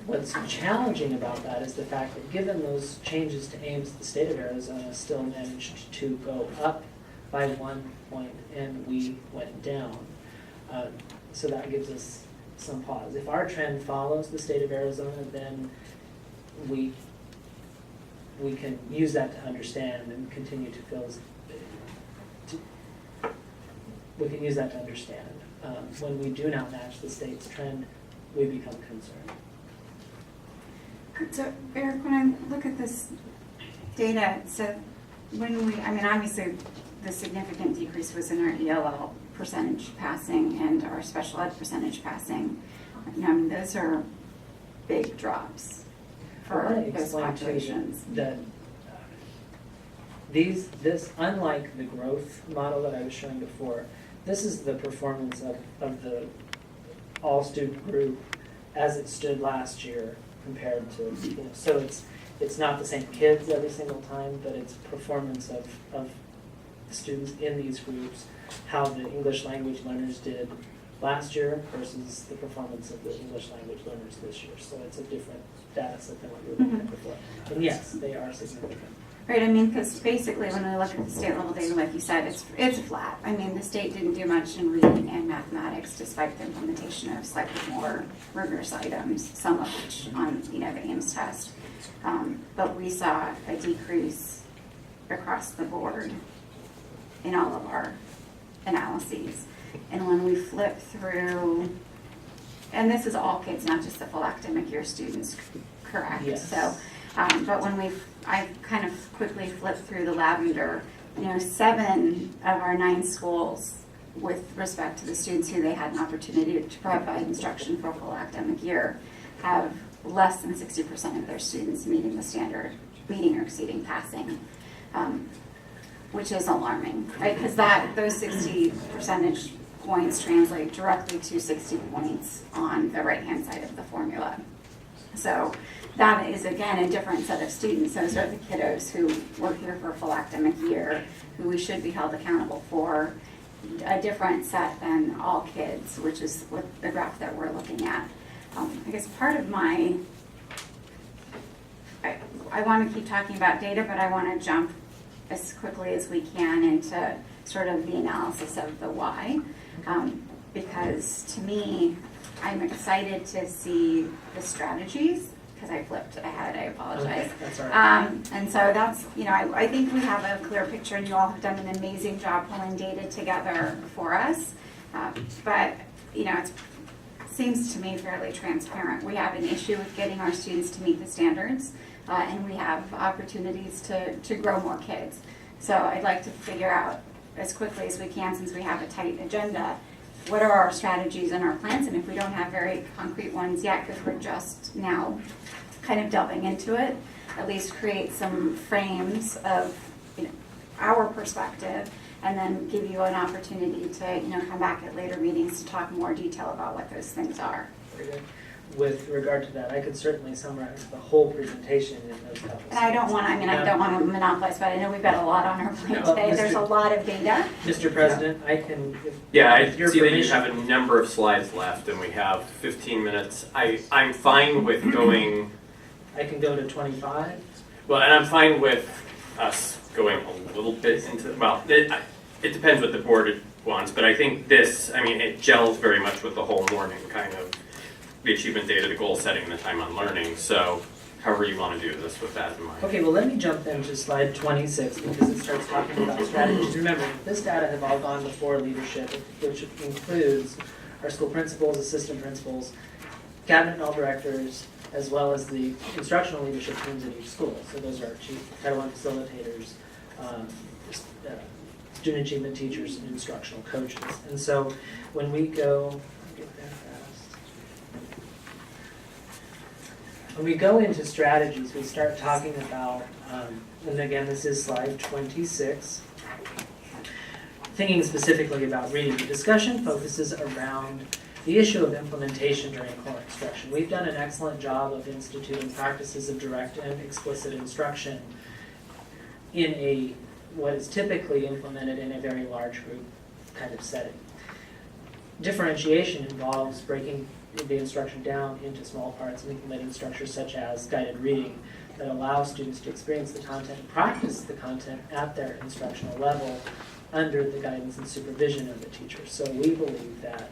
What's challenging about that is the fact that given those changes to Ames, the state of Arizona still managed to go up by 1 point and we went down. So that gives us some pause. If our trend follows the state of Arizona, then we can use that to understand and continue to feel we can use that to understand. When we do not match the state's trend, we become concerned. So Eric, when I look at this data, so when we, I mean, obviously the significant decrease was in our ELL percentage passing and our special ed percentage passing. I mean, those are big drops for those populations. That this, unlike the growth model that I was showing before, this is the performance of the all student group as it stood last year compared to, so it's not the same kids every single time, but it's performance of the students in these groups, how the English language learners did last year versus the performance of the English language learners this year. So it's a different data set than what we were looking at before. And yes, they are significant. Right, I mean, because basically when we look at the state level data, like you said, it's flat. I mean, the state didn't do much in reading and mathematics despite the implementation of slightly more rigorous items, some of which on, the Ames test. But we saw a decrease across the board in all of our analyses. And when we flip through, and this is all kids, not just the full academic year students, correct? Yes. So, but when I kind of quickly flipped through the lavender, 7 of our 9 schools, with respect to the students who they had an opportunity to provide instruction for a full academic year, have less than 60% of their students meeting the standard, meeting or exceeding passing, which is alarming, right? Because those 60 percentage points translate directly to 60 points on the right-hand side of the formula. So that is, again, a different set of students. Those are the kiddos who were here for a full academic year, who we should be held accountable for, a different set than all kids, which is what the graph that we're looking at. I guess part of I want to keep talking about data, but I want to jump as quickly as we can into sort of the analysis of the why. Because to me, I'm excited to see the strategies, because I flipped ahead, I apologize. Okay, that's all right. And so that's, I think we have a clear picture, and you all have done an amazing job pulling data together for us. But, it seems to me fairly transparent. We have an issue with getting our students to meet the standards, and we have opportunities to grow more kids. So I'd like to figure out as quickly as we can, since we have a tight agenda, what are our strategies and our plans, and if we don't have very concrete ones yet, because we're just now kind of delving into it, at least create some frames of our perspective, and then give you an opportunity to come back at later meetings to talk more detail about what those things are. Very good. With regard to that, I could certainly summarize the whole presentation in those couple. And I don't want to monopolize, but I know we've got a lot on our plate No, today. There's a lot of data. Mr. President, I can. Yeah, I with your see that you permission- have a number of slides left and we have 15 minutes. I'm fine with going, I can go to 25. well, and I'm fine with us going a little bit into, well, it depends what the board wants, but I think it gels very much with the whole morning kind of the achievement data, the goal setting, and the time on learning. So however you want to do this with that in mind. Okay, well, let me jump then to slide 26 because it starts talking about strategies. Remember, this data have all gone before leadership, which includes our school principals, assistant principals, cabinet and all directors, as well as the instructional leadership teams in each school. So those are our chief Title I facilitators, student achievement teachers, and instructional coaches. And so when we go, get there fast. When we go into strategies, we start talking about, and again, this is slide 26, thinking specifically about reading. The discussion focuses around the issue of implementation during core instruction. We've done an excellent job of instituting practices of direct and explicit instruction in what is typically implemented in a very large group kind of setting. Differentiation involves breaking the instruction down into small parts and implementing structures such as guided reading that allow students to experience the content and practice the content at their instructional level under the guidance and supervision of the teacher. So we believe that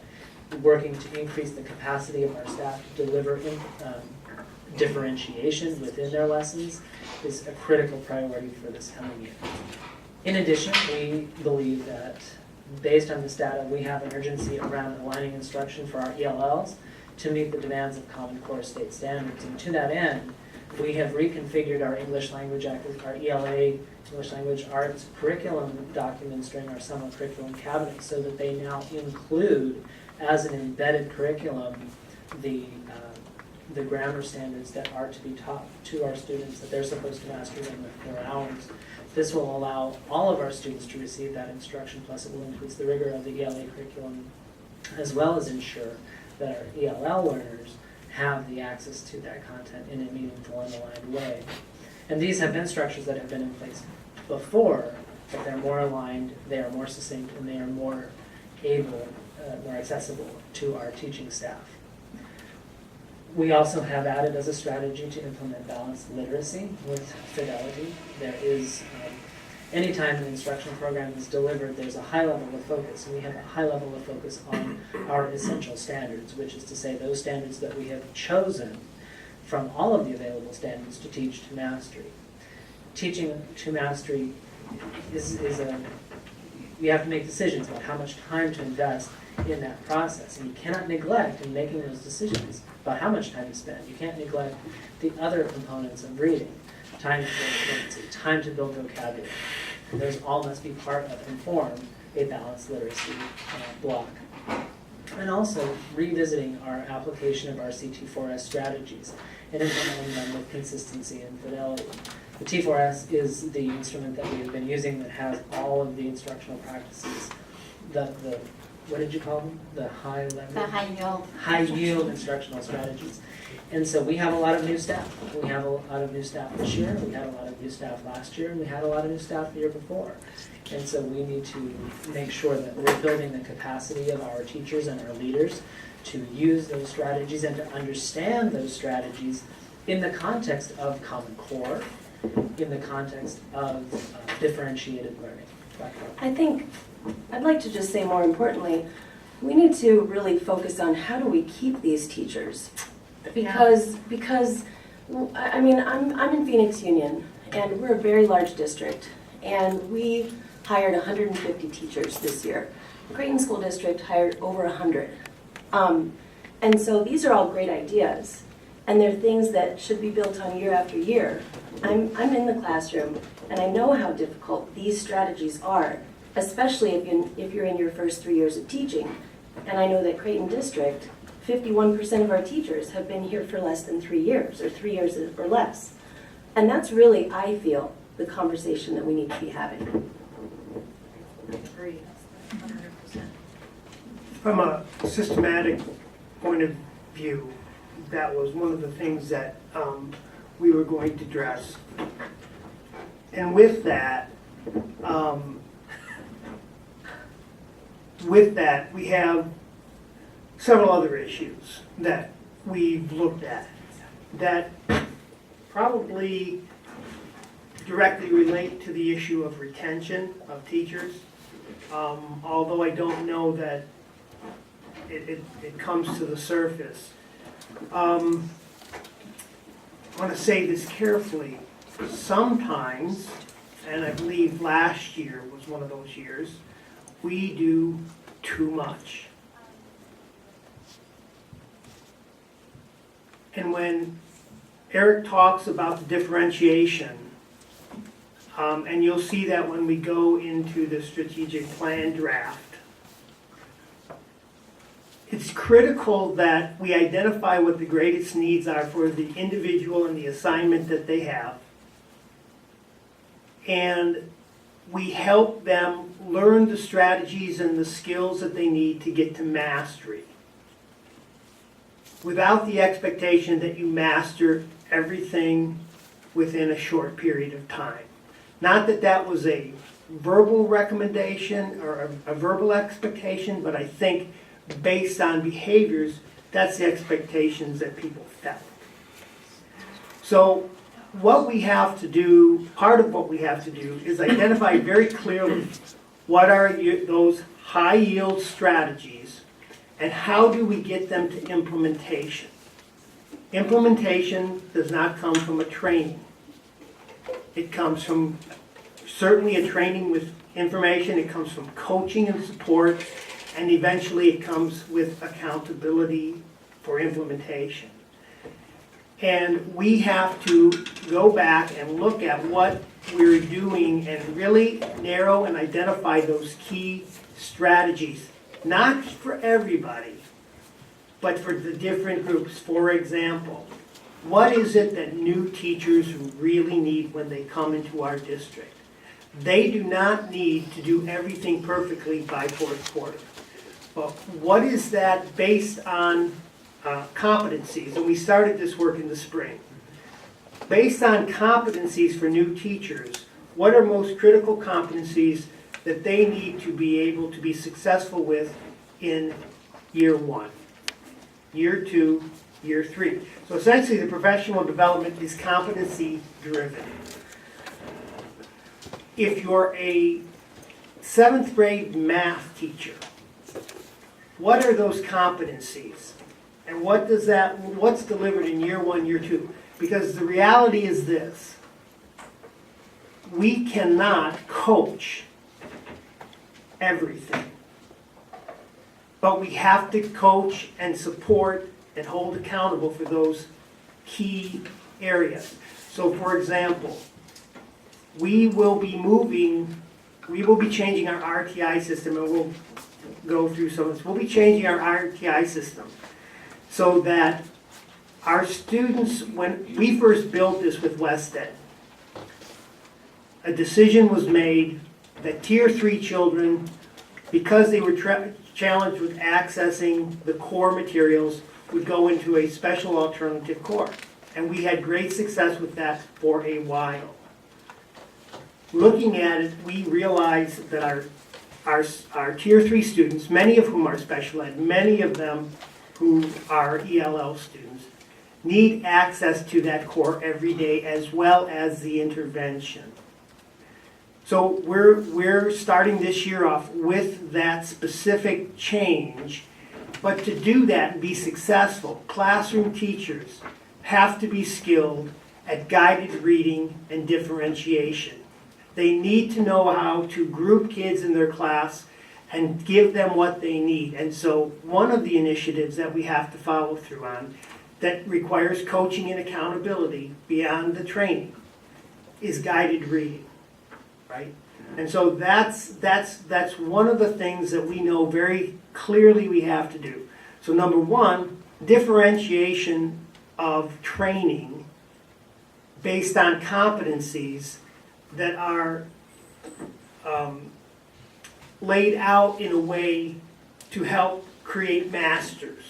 working to increase the capacity of our staff to deliver differentiation within their lessons is a critical priority for this coming year. In addition, we believe that based on this data, we have an urgency around aligning instruction for our ELLs to meet the demands of Common Core state standards. And to that end, we have reconfigured our English language, our ELA, English language arts curriculum documents during our summer curriculum cabinet so that they now include, as an embedded curriculum, the grammar standards that are to be taught to our students, that they're supposed to master them in 4 hours. This will allow all of our students to receive that instruction, plus it will increase the rigor of the ELA curriculum, as well as ensure that our ELL learners have the access to that content in a meaningful and aligned way. And these have been structures that have been in place before, but they're more aligned, they are more succinct, and they are more able, more accessible to our teaching staff. We also have added as a strategy to implement balanced literacy with fidelity. There is, anytime an instructional program is delivered, there's a high level of focus, and we have a high level of focus on our essential standards, which is to say those standards that we have chosen from all of the available standards to teach to mastery. Teaching to mastery you have to make decisions about how much time to invest in that process, and you cannot neglect in making those decisions about how much time to spend. You can't neglect the other components of reading, time to build fluency, time to build vocabulary. And those all must be part of and form a balanced literacy block. And also revisiting our application of our CT4S strategies and implementing them with consistency and fidelity. The T4S is the instrument that we have been using that has all of the instructional practices, what did you call them? The high level? The high yield instructional strategies. And so we have a lot of new staff. We have a lot of new staff this year, we had a lot of new staff last year, and we had a lot of new staff the year before. And so we need to make sure that we're building the capacity of our teachers and our leaders to use those strategies and to understand those strategies in the context of Common Core, in the context of differentiated learning. I think, I'd like to just say more importantly, we need to really focus on how do we keep these teachers? Because I mean, I'm in Phoenix Union, and we're a very large district, and we hired 150 teachers this year. Creighton School District hired over 100. And so these are all great ideas, and they're things that should be built on year after year. I'm in the classroom, and I know how difficult these strategies are, especially if you're in your first 3 years of teaching. And I know that Creighton District, 51% of our teachers have been here for less than 3 years, or 3 years or less. And that's really, I feel, the conversation that we need to be having. I agree, 100%. From a systematic point of view, that was one of the things that we were going to address. And with that, we have several other issues that we've looked at that probably directly relate to the issue of retention of teachers. Although I don't know that it comes to the surface. I want to say this carefully. Sometimes, and I believe last year was one of those years, we do too much. And when Eric talks about the differentiation, and you'll see that when we go into the strategic plan draft, it's critical that we identify what the greatest needs are for the individual and the assignment that they have. And we help them learn the strategies and the skills that they need to get to mastery, without the expectation that you master everything within a short period of time. Not that that was a verbal recommendation or a verbal expectation, but I think based on behaviors, that's the expectations that people felt. So what we have to do, part of what we have to do, is identify very clearly what are those high yield strategies and how do we get them to implementation. Implementation does not come from a training. It comes from certainly a training with information, it comes from coaching and support, and eventually it comes with accountability for implementation. And we have to go back and look at what we're doing and really narrow and identify those key strategies, not for everybody, but for the different groups. For example, what is it that new teachers really need when they come into our district? They do not need to do everything perfectly by fourth quarter. But what is that based on competencies? And we started this work in the spring. Based on competencies for new teachers, what are most critical competencies that they need to be able to be successful with in year 1, year 2, year 3? So essentially the professional development is competency driven. If you're a 7th grade math teacher, what are those competencies? And what's delivered in year 1, year 2? Because the reality is this: we cannot coach everything. But we have to coach and support and hold accountable for those key areas. So for example, we will be changing our RTI system, and we'll go through some of this. We'll be changing our RTI system so that our students, when we first built this with Wested, a decision was made that Tier 3 children, because they were challenged with accessing the core materials, would go into a special alternative core. And we had great success with that for a while. Looking at it, we realized that our Tier 3 students, many of whom are special ed, many of them who are ELL students, need access to that core every day as well as the intervention. So we're starting this year off with that specific change, but to do that and be successful, classroom teachers have to be skilled at guided reading and differentiation. They need to know how to group kids in their class and give them what they need. And so one of the initiatives that we have to follow through on that requires coaching and accountability beyond the training is guided reading, right? And so that's one of the things that we know very clearly we have to do. So number one, differentiation of training based on competencies that are laid out in a way to help create masters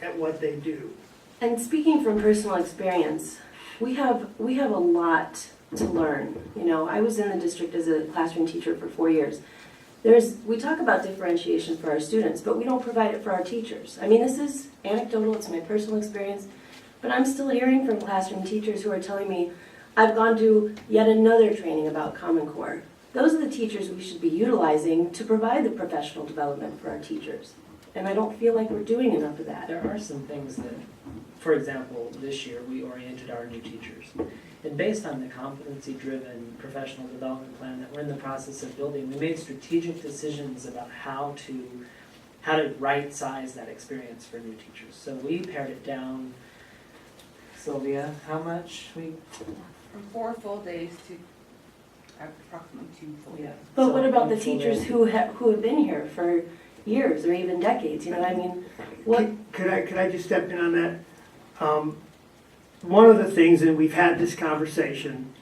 at what they do. And speaking from personal experience, we have a lot to learn. You know, I was in the district as a classroom teacher for 4 years. We talk about differentiation for our students, but we don't provide it for our teachers. I mean, this is anecdotal, it's my personal experience, but I'm still hearing from classroom teachers who are telling me, I've gone to yet another training about Common Core. Those are the teachers we should be utilizing to provide the professional development for our teachers. And I don't feel like we're doing enough of that. There are some things that for example, this year, we oriented our new teachers. And based on the competency-driven professional development plan that we're in the process of building, we made strategic decisions about how to right-size that experience for new teachers. So we pared it down. Sylvia, how much? From 4 full days to approximately 2 full days. But So what about the full teachers day. who have been here for years or even decades, you know what I mean? What, Could I just step in on that? One of the things, and we've had this conversation,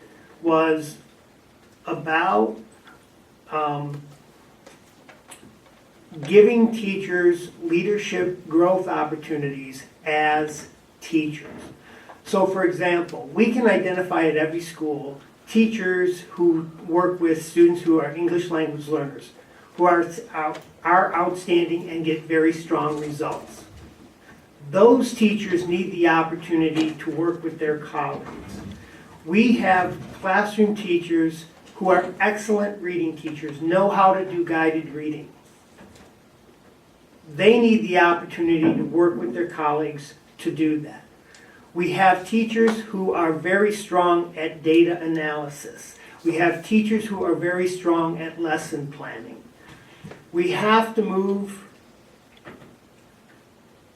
was about giving teachers leadership growth opportunities as teachers. So for example, we can identify at every school teachers who work with students who are English language learners, who are outstanding and get very strong results. Those teachers need the opportunity to work with their colleagues. We have classroom teachers who are excellent reading teachers, know how to do guided reading. They need the opportunity to work with their colleagues to do that. We have teachers who are very strong at data analysis. We have teachers who are very strong at lesson planning. We have to move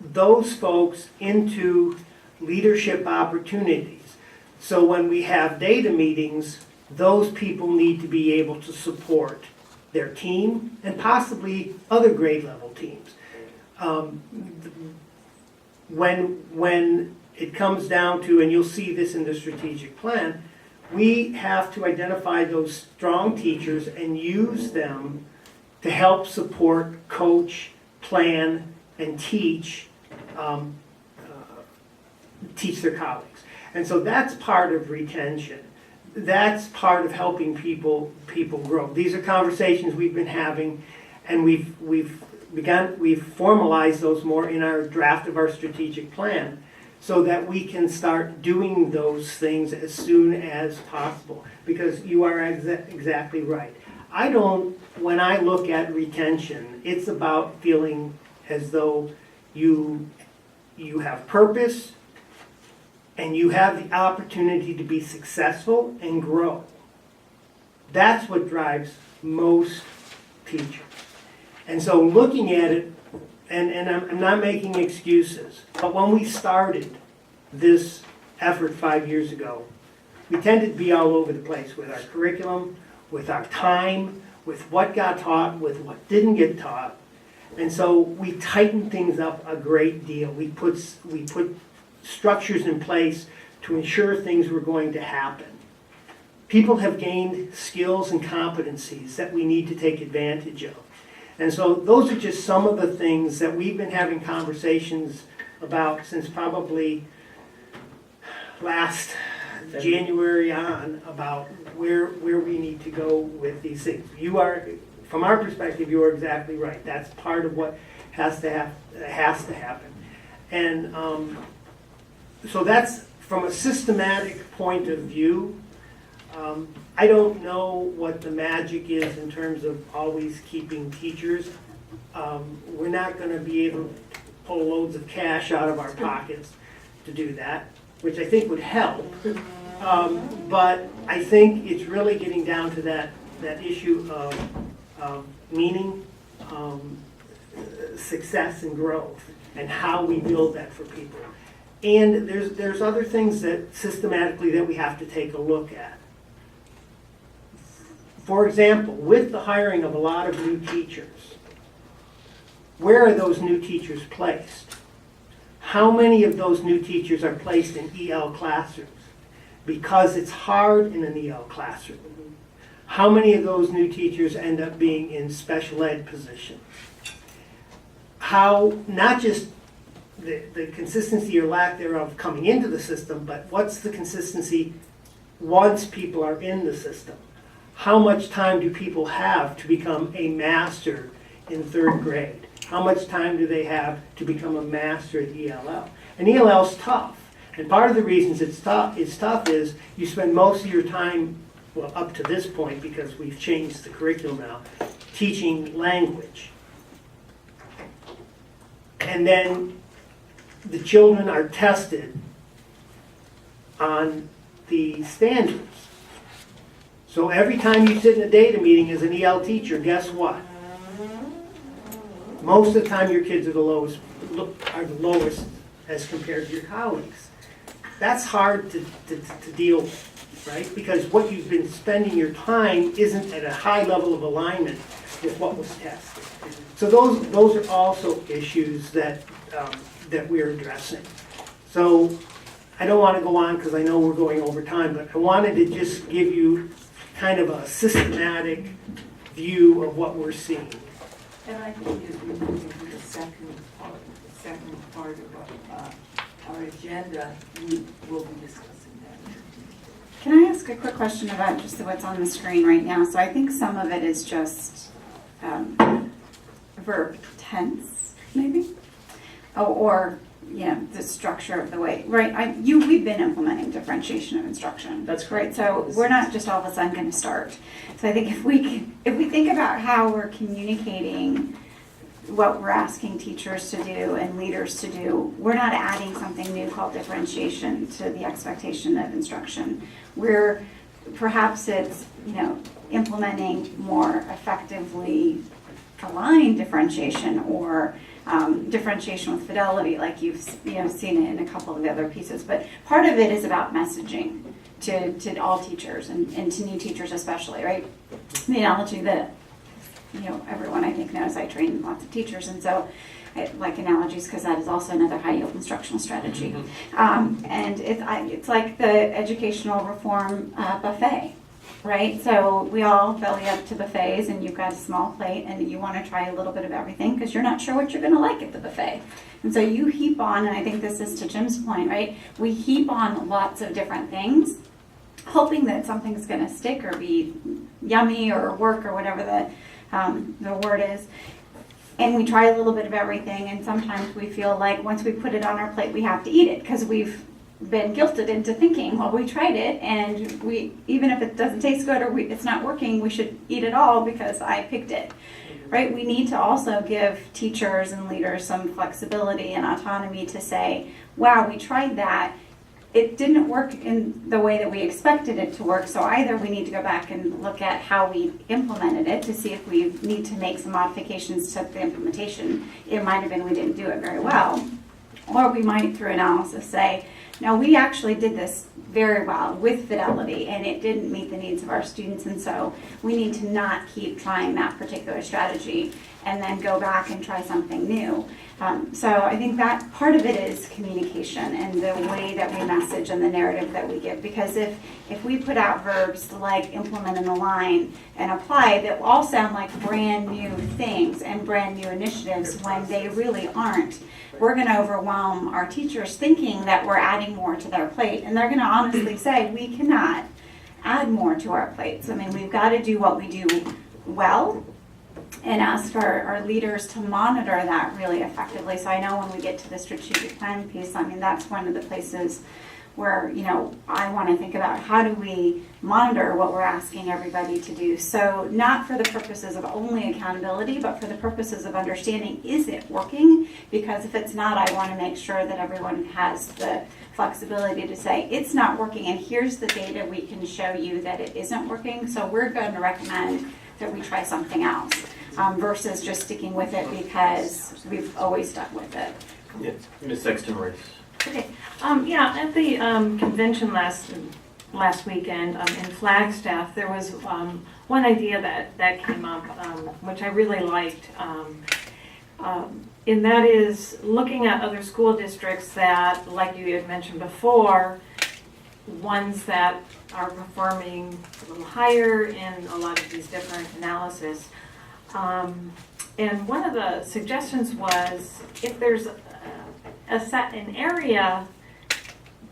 those folks into leadership opportunities. So when we have data meetings, those people need to be able to support their team and possibly other grade level teams. When it comes down to, and you'll see this in the strategic plan, we have to identify those strong teachers and use them to help support, coach, plan, and teach their colleagues. And so that's part of retention. That's part of helping people grow. These are conversations we've been having, and we've formalized those more in our draft of our strategic plan, so that we can start doing those things as soon as possible. Because you are exactly right. When I look at retention, it's about feeling as though you have purpose and you have the opportunity to be successful and grow. That's what drives most teachers. And so looking at it, and I'm not making excuses, but when we started this effort 5 years ago, we tended to be all over the place with our curriculum, with our time, with what got taught, with what didn't get taught. And so we tightened things up a great deal. We put structures in place to ensure things were going to happen. People have gained skills and competencies that we need to take advantage of. And so those are just some of the things that we've been having conversations about since probably last January on, about where we need to go with these things. From our perspective, you are exactly right. That's part of what has to happen. And so that's from a systematic point of view. I don't know what the magic is in terms of always keeping teachers. We're not going to be able to pull loads of cash out of our pockets to do that, which I think would help. But I think it's really getting down to that issue of meaning, success, and growth, and how we build that for people. And there's other things that systematically that we have to take a look at. For example, with the hiring of a lot of new teachers, where are those new teachers placed? How many of those new teachers are placed in EL classrooms? Because it's hard in an EL classroom. How many of those new teachers end up being in special ed positions? How, not just the consistency or lack thereof coming into the system, but what's the consistency once people are in the system? How much time do people have to become a master in 3rd grade? How much time do they have to become a master at ELL? And ELL's tough. And part of the reasons it's tough is you spend most of your time, well, up to this point, because we've changed the curriculum now, teaching language. And then the children are tested on the standards. So every time you sit in a data meeting as an EL teacher, guess what? Most of the time your kids are the lowest as compared to your colleagues. That's hard to deal with, right? Because what you've been spending your time isn't at a high level of alignment with what was tested. So those are also issues that we're addressing. So I don't want to go on because I know we're going over time, but I wanted to just give you kind of a systematic view of what we're seeing. And I think as we move into the second part of our agenda, we will be discussing that. Can I ask a quick question about just what's on the screen right now? So I think some of it is just verb tense, maybe? Or the structure of the way, right? We've been implementing differentiation of instruction. That's correct. Right, so we're not just all of a sudden going to start. So I think if we think about how we're communicating what we're asking teachers to do and leaders to do, we're not adding something new called differentiation to the expectation of instruction. Perhaps it's implementing more effectively aligned differentiation or differentiation with fidelity, like you've seen it in a couple of the other pieces. But part of it is about messaging to all teachers and to new teachers especially, right? The analogy that everyone I think knows, I train lots of teachers, and so I like analogies because that is also another high yield instructional strategy. And it's like the educational reform buffet. Right, so we all belly up to buffets, and you've got a small plate, and you want to try a little bit of everything because you're not sure what you're going to like at the buffet. And so you heap on, and I think this is to Jim's point, right? We heap on lots of different things, hoping that something's going to stick or be yummy or work or whatever the word is. And we try a little bit of everything, and sometimes we feel like once we put it on our plate, we have to eat it because we've been guilted into thinking, well, we tried it, and even if it doesn't taste good or it's not working, we should eat it all because I picked it, right? We need to also give teachers and leaders some flexibility and autonomy to say, wow, we tried that. It didn't work in the way that we expected it to work, so either we need to go back and look at how we implemented it to see if we need to make some modifications to the implementation. It might have been we didn't do it very well. Or we might, through analysis, say, no, we actually did this very well with fidelity, and it didn't meet the needs of our students, and so we need to not keep trying that particular strategy and then go back and try something new. So I think that part of it is communication and the way that we message and the narrative that we give, because if we put out verbs like implement and align and apply that all sound like brand new things and brand new initiatives when they really aren't, we're going to overwhelm our teachers thinking that we're adding more to their plate, and they're going to honestly say we cannot add more to our plates. I mean, we've got to do what we do well and ask our leaders to monitor that really effectively. So I know when we get to the strategic plan piece, I mean, that's one of the places where, I want to think about how do we monitor what we're asking everybody to do. So not for the purposes of only accountability, but for the purposes of understanding, is it working? Because if it's not, I want to make sure that everyone has the flexibility to say, it's not working, and here's the data we can show you that it isn't working. So we're going to recommend that we try something else versus just sticking with it because we've always stuck with it. Yeah, Ms. Sexton-Royce. Okay, at the convention last weekend in Flagstaff, there was one idea that came up, which I really liked, and that is looking at other school districts that, like you had mentioned before, ones that are performing a little higher in a lot of these different analysis. And one of the suggestions was if there's an area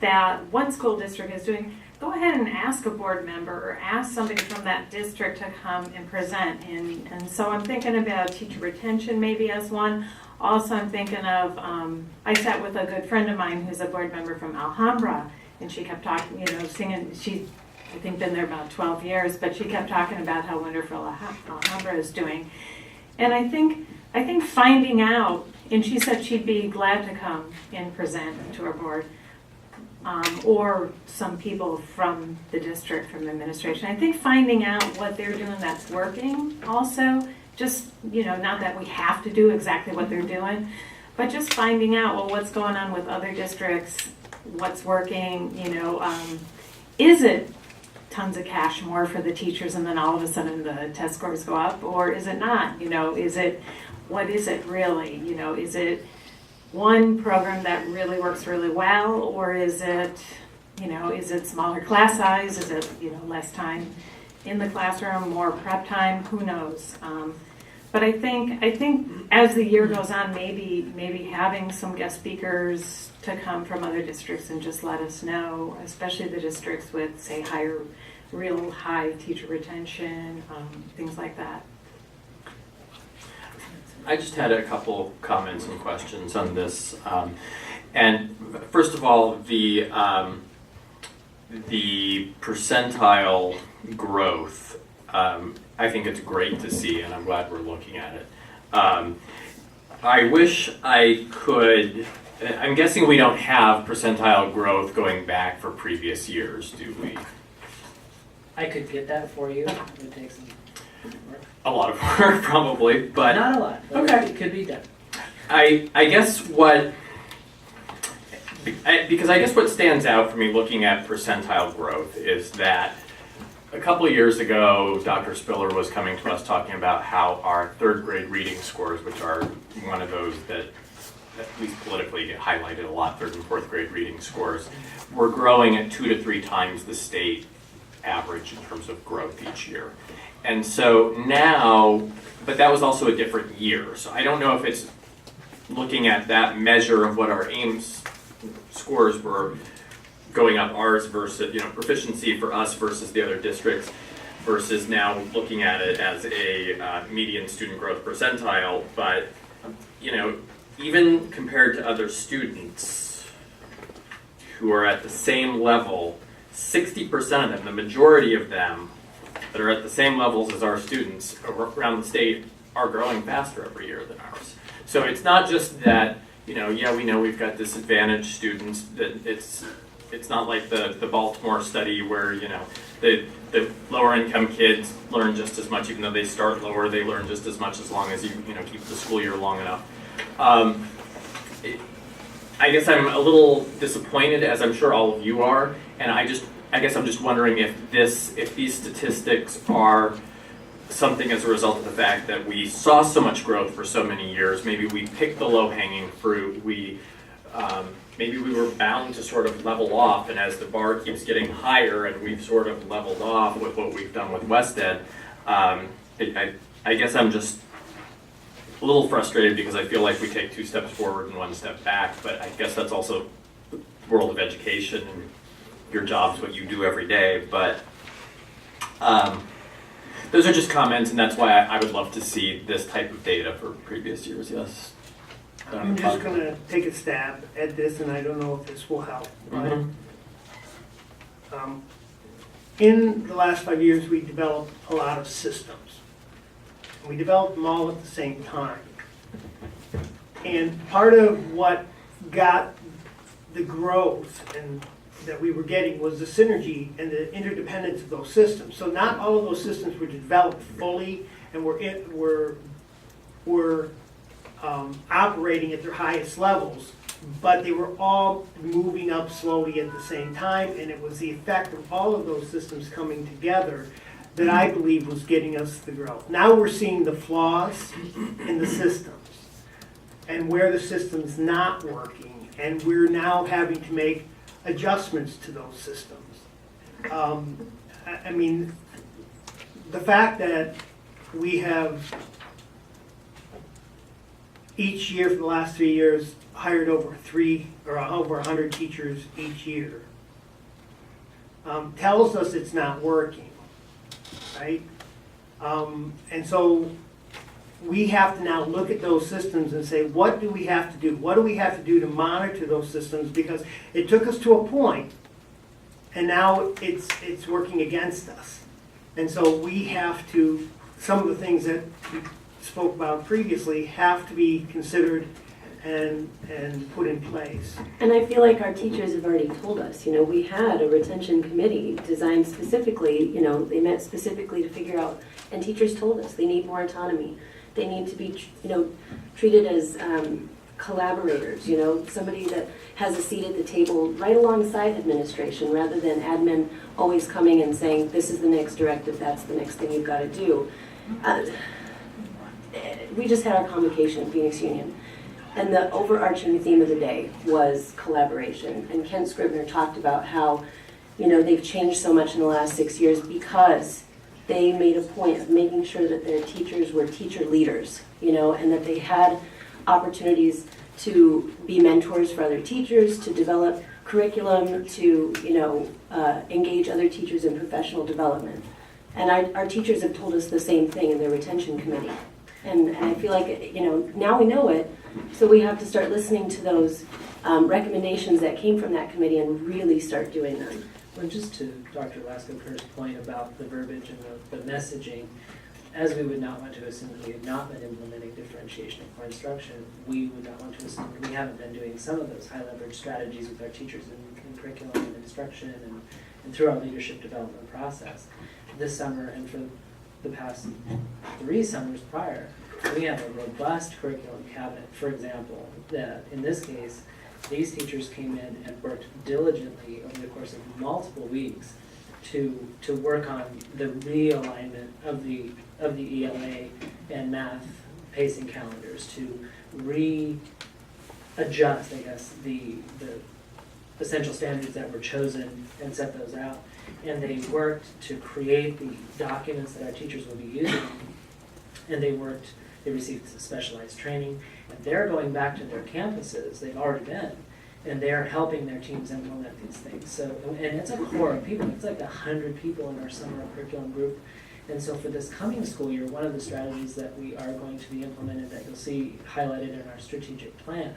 that one school district is doing, go ahead and ask a board member or ask somebody from that district to come and present. And so I'm thinking about teacher retention maybe as one. Also, I'm thinking of, I sat with a good friend of mine who's a board member from Alhambra, and she kept talking, singing. She's, I think, been there about 12 years, but she kept talking about how wonderful Alhambra is doing. And I think finding out And she said she'd be glad to come and present to our board, or some people from the district, from the administration. I think finding out what they're doing that's working also, just, not that we have to do exactly what they're doing, but just finding out, well, what's going on with other districts, what's working, is it tons of cash more for the teachers and then all of a sudden the test scores go up, or is it not? What is it really? Is it one program that really works really well, or is it smaller class size? Is it, less time in the classroom, more prep time? Who knows? But I think as the year goes on, maybe having some guest speakers to come from other districts and just let us know, especially the districts with, say, real high teacher retention, things like that. I just had a couple comments and questions on this. And first of all, the percentile growth, I think it's great to see, and I'm glad we're looking at it. I wish I could, I'm guessing we don't have percentile growth going back for previous years, do we? I could get that for you. It would take some work. A lot of work, probably, but Not a lot, but Okay. it could be done. because I guess what stands out for me looking at percentile growth is that a couple of years ago, Dr. Spiller was coming to us talking about how our third grade reading scores, which are one of those that at least politically get highlighted a lot, third and fourth grade reading scores, were growing at 2 to 3 times the state average in terms of growth each year. And so now, but that was also a different year. So I don't know if it's looking at that measure of what our Ames scores were going up, ours versus, proficiency for us versus the other districts, versus now looking at it as a median student growth percentile. But, even compared to other students who are at the same level, 60% of them, the majority of them that are at the same levels as our students around the state are growing faster every year than ours. So it's not just that, we know we've got disadvantaged students, that it's not like the Baltimore study where, the lower income kids learn just as much, even though they start lower, they learn just as much as long as you keep the school year long enough. I guess I'm a little disappointed, as I'm sure all of you are, and I guess I'm just wondering if these statistics are something as a result of the fact that we saw so much growth for so many years. Maybe we picked the low-hanging fruit. Maybe we were bound to sort of level off, and as the bar keeps getting higher and we've sort of leveled off with what we've done with WestEd, I guess I'm just a little frustrated because I feel like we take 2 steps forward and 1 step back, but I guess that's also the world of education, and your job's what you do every day. But those are just comments, and that's why I would love to see this type of data for previous years. Yes. I'm just going to take a stab at this, and I don't know if this will help. But, in the last 5 years, we developed a lot of systems. We developed them all at the same time. And part of what got the growth and that we were getting was the synergy and the interdependence of those systems. So not all of those systems were developed fully and were operating at their highest levels, but they were all moving up slowly at the same time, and it was the effect of all of those systems coming together that I believe was getting us the growth. Now we're seeing the flaws in the systems and where the system's not working, and we're now having to make adjustments to those systems. I mean, the fact that we have each year for the last 3 years hired over 100 teachers each year tells us it's not working, right? And so we have to now look at those systems and say, what do we have to do? What do we have to do to monitor those systems? Because it took us to a point, and now it's working against us. And so we have to, some of the things that we spoke about previously have to be considered and put in place. And I feel like our teachers have already told us, we had a retention committee designed specifically, they met specifically to figure out, and teachers told us they need more autonomy. They need to be, treated as collaborators, somebody that has a seat at the table right alongside administration rather than admin always coming and saying, this is the next directive, that's the next thing you've got to do. We just had our convocation at Phoenix Union, and the overarching theme of the day was collaboration. And Kent Scribner talked about how, they've changed so much in the last 6 years because they made a point of making sure that their teachers were teacher leaders, and that they had opportunities to be mentors for other teachers, to develop curriculum, to engage other teachers in professional development. And our teachers have told us the same thing in their retention committee. And I feel like, now we know it, so we have to start listening to those recommendations that came from that committee and really start doing them. Well, just to Dr. Lasko-Kerr's point about the verbiage and the messaging, as we would not want to assume that we have not been implementing differentiation in core instruction, we would not want to assume that we haven't been doing some of those high leverage strategies with our teachers in curriculum and instruction and through our leadership development process. This summer and for the past 3 summers prior, we have a robust curriculum cabinet, for example, that in this case, these teachers came in and worked diligently over the course of multiple weeks to work on the realignment of the ELA and math pacing calendars, to readjust, I guess, the essential standards that were chosen and set those out. And they worked to create the documents that our teachers will be using. And they received specialized training, and they're going back to their campuses, they've already been, and they're helping their teams implement these things. So, and it's a core of people, it's like 100 people in our summer curriculum group. And so for this coming school year, one of the strategies that we are going to be implemented that you'll see highlighted in our strategic plan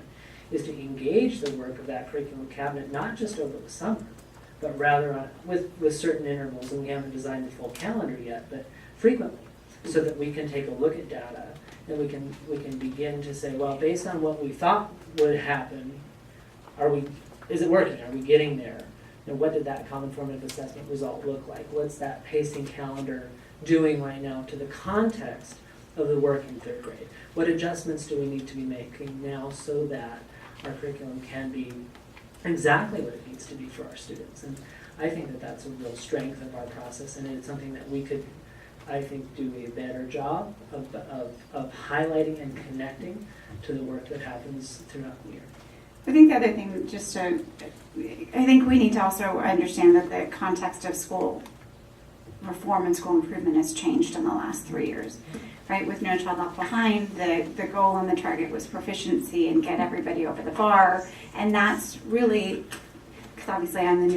is to engage the work of that curriculum cabinet, not just over the summer, but rather with certain intervals, and we haven't designed the full calendar yet, but frequently, so that we can take a look at data and we can begin to say, well, based on what we thought would happen, is it working? Are we getting there? And what did that common formative assessment result look like? What's that pacing calendar doing right now to the context of the work in 3rd grade? What adjustments do we need to be making now so that our curriculum can be exactly what it needs to be for our students? And I think that that's a real strength of our process, and it's something that we could, I think, do a better job of highlighting and connecting to the work that happens throughout the year. I think the other thing, I think we need to also understand that the context of school reform and school improvement has changed in the last 3 years, right? With No Child Left Behind, the goal and the target was proficiency and get everybody over the bar, and that's really, because obviously I'm the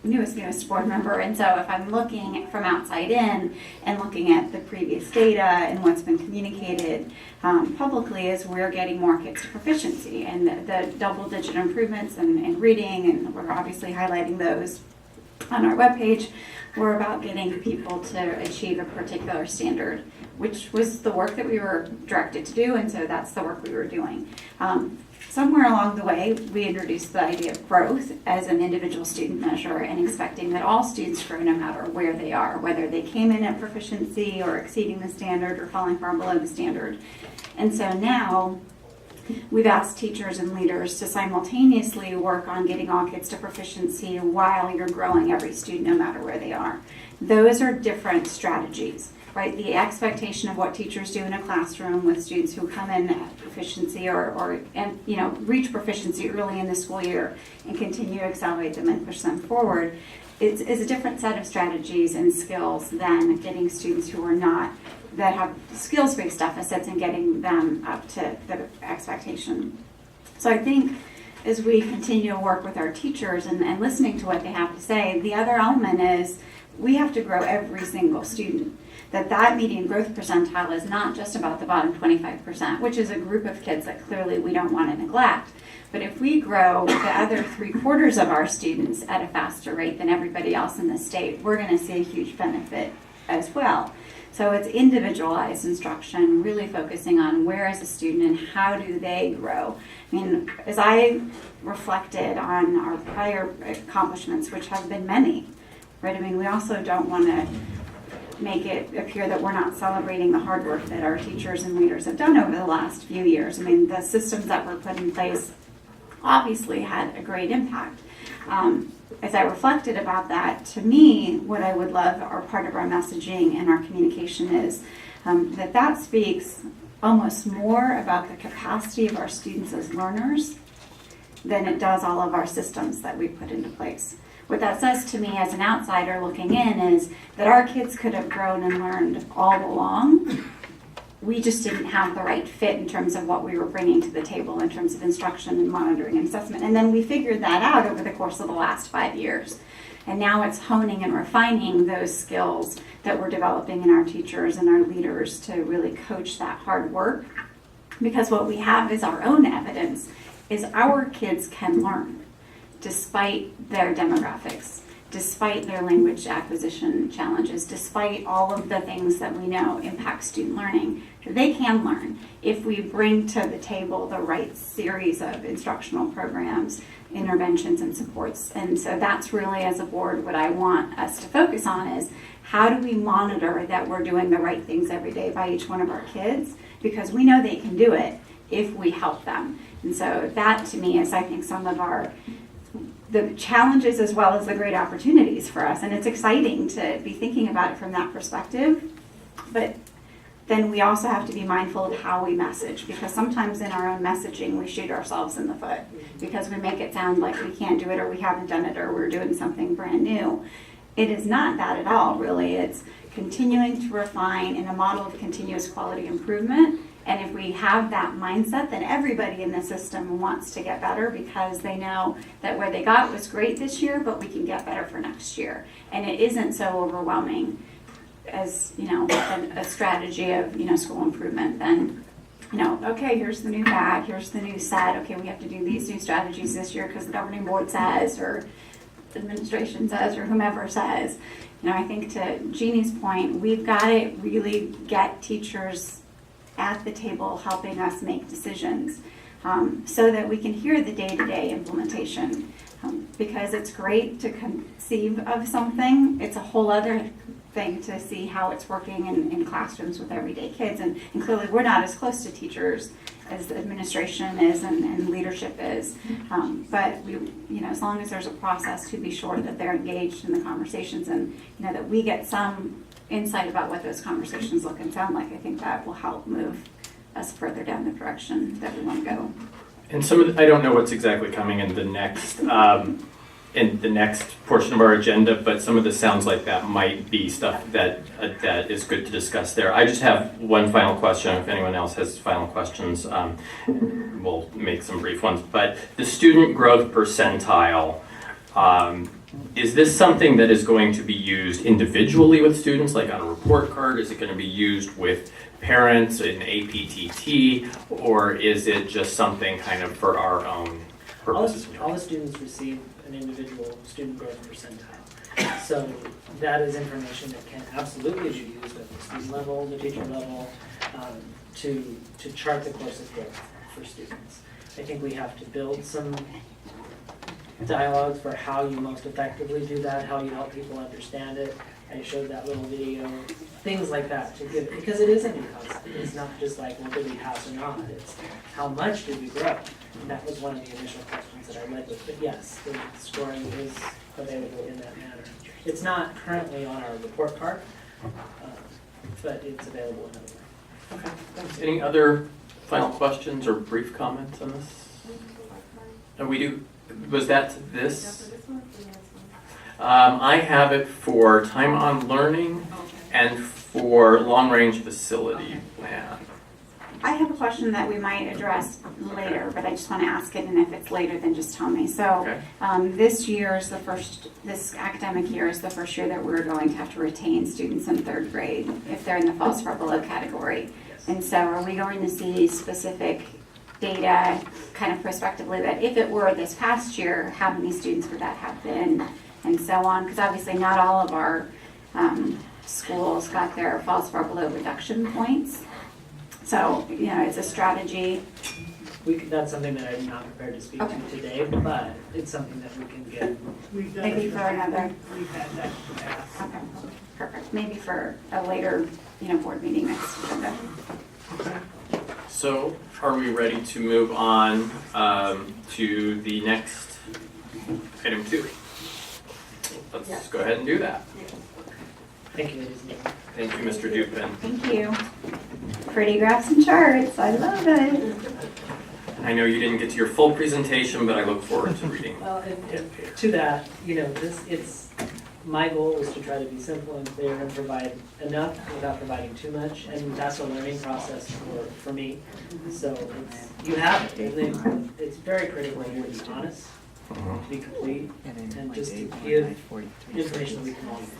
newest board member, and so if I'm looking from outside in and looking at the previous data and what's been communicated publicly, is we're getting more kids to proficiency, and the double-digit improvements in reading, and we're obviously highlighting those on our webpage, were about getting people to achieve a particular standard, which was the work that we were directed to do, and so that's the work we were doing. Somewhere along the way, we introduced the idea of growth as an individual student measure and expecting that all students grow no matter where they are, whether they came in at proficiency or exceeding the standard or falling far below the standard. And so now we've asked teachers and leaders to simultaneously work on getting all kids to proficiency while you're growing every student no matter where they are. Those are different strategies. Right, the expectation of what teachers do in a classroom with students who come in at proficiency or reach proficiency early in the school year and continue to accelerate them and push them forward is a different set of strategies and skills than getting students who are not, that have skills-based deficits and getting them up to the expectation. So I think as we continue to work with our teachers and listening to what they have to say, the other element is we have to grow every single student. That median growth percentile is not just about the bottom 25%, which is a group of kids that clearly we don't want to neglect. But if we grow the other 3/4 of our students at a faster rate than everybody else in the state, we're going to see a huge benefit as well. So it's individualized instruction, really focusing on where is the student and how do they grow. I mean, as I reflected on our prior accomplishments, which have been many, right? I mean, we also don't want to make it appear that we're not celebrating the hard work that our teachers and leaders have done over the last few years. I mean, the systems that were put in place obviously had a great impact. As I reflected about that, to me, what I would love, or part of our messaging and our communication is that speaks almost more about the capacity of our students as learners than it does all of our systems that we put into place. What that says to me as an outsider looking in is that our kids could have grown and learned all along. We just didn't have the right fit in terms of what we were bringing to the table in terms of instruction and monitoring and assessment. And then we figured that out over the course of the last 5 years. And now it's honing and refining those skills that we're developing in our teachers and our leaders to really coach that hard work. Because what we have is our own evidence, is our kids can learn despite their demographics, despite their language acquisition challenges, despite all of the things that we know impact student learning. They can learn if we bring to the table the right series of instructional programs, interventions, and supports. And so that's really, as a board, what I want us to focus on is how do we monitor that we're doing the right things every day by each one of our kids, because we know they can do it if we help them. And so that, to me, is, I think, some of the challenges as well as the great opportunities for us. And it's exciting to be thinking about it from that perspective. But then we also have to be mindful of how we message, because sometimes in our own messaging we shoot ourselves in the foot because we make it sound like we can't do it or we haven't done it or we're doing something brand new. It is not that at all, really. It's continuing to refine in a model of continuous quality improvement. And if we have that mindset, then everybody in the system wants to get better because they know that where they got was great this year, but we can get better for next year. And it isn't so overwhelming as, a strategy of, school improvement. Then, okay, here's the new bag, here's the new set. Okay, we have to do these new strategies this year because the governing board says, or administration says, or whomever says. I think to Jeannie's point, we've got to really get teachers at the table helping us make decisions so that we can hear the day-to-day implementation. Because it's great to conceive of something, it's a whole other thing to see how it's working in classrooms with everyday kids. And clearly we're not as close to teachers as the administration is and leadership is. But we, as long as there's a process to be sure that they're engaged in the conversations and that we get some insight about what those conversations look and sound like, I think that will help move us further down the direction that we want to go. And some of I don't know what's exactly coming in the next portion of our agenda, but some of this sounds like that might be stuff that is good to discuss there. I just have one final question. If anyone else has final questions, we'll make some brief ones. But the student growth percentile, is this something that is going to be used individually with students, like on a report card? Is it going to be used with parents in APTT, or is it just something kind of for our own purposes? All the students receive an individual student growth percentile. So that is information that can absolutely be used at the student level, the teacher level, to chart the course of growth for students. I think we have to build some dialogues for how you most effectively do that, how you help people understand it. I showed that little video, things like that to give, because it is a new concept. It's not just like, well, did we pass or not? It's how much did we grow? And that was one of the initial questions that I led with. But yes, the scoring is available in that manner. It's not currently on our report card, but it's available in other ways. Okay, thanks. Any other final questions or brief comments on this? We do. Was that this? I have it for time on learning and for long-range facility plan. I have a question that we might address later, but I just want to ask it, and if it's later, then just tell me. So Okay. this academic year is the first year that we're going to have to retain students in third grade if they're in the false or below category. And so are we going to see specific data kind of prospectively that if it were this past year, how many students would that have been, and so on? Because obviously not all of our schools got their false far below reduction points. So, it's a strategy. That's something that I'm not prepared to speak Okay. to today, but it's something that we can get. We've done Maybe it. for another. We've had that in the past. Okay, perfect. Maybe for a later, board meeting next agenda. So are we ready to move on to the next item 2? Let's go ahead and do that. Thank you, ladies and gentlemen. Thank you, Mr. Dupin. Thank you. Pretty graphs and charts. I love it. I know you didn't get to your full presentation, but I look forward to reading. Well, and to that, my goal is to try to be simple and clear and provide enough without providing too much, and that's a learning process for me. So you have it, and it's very critical here to be honest, to be complete, and just to give information that we can all use.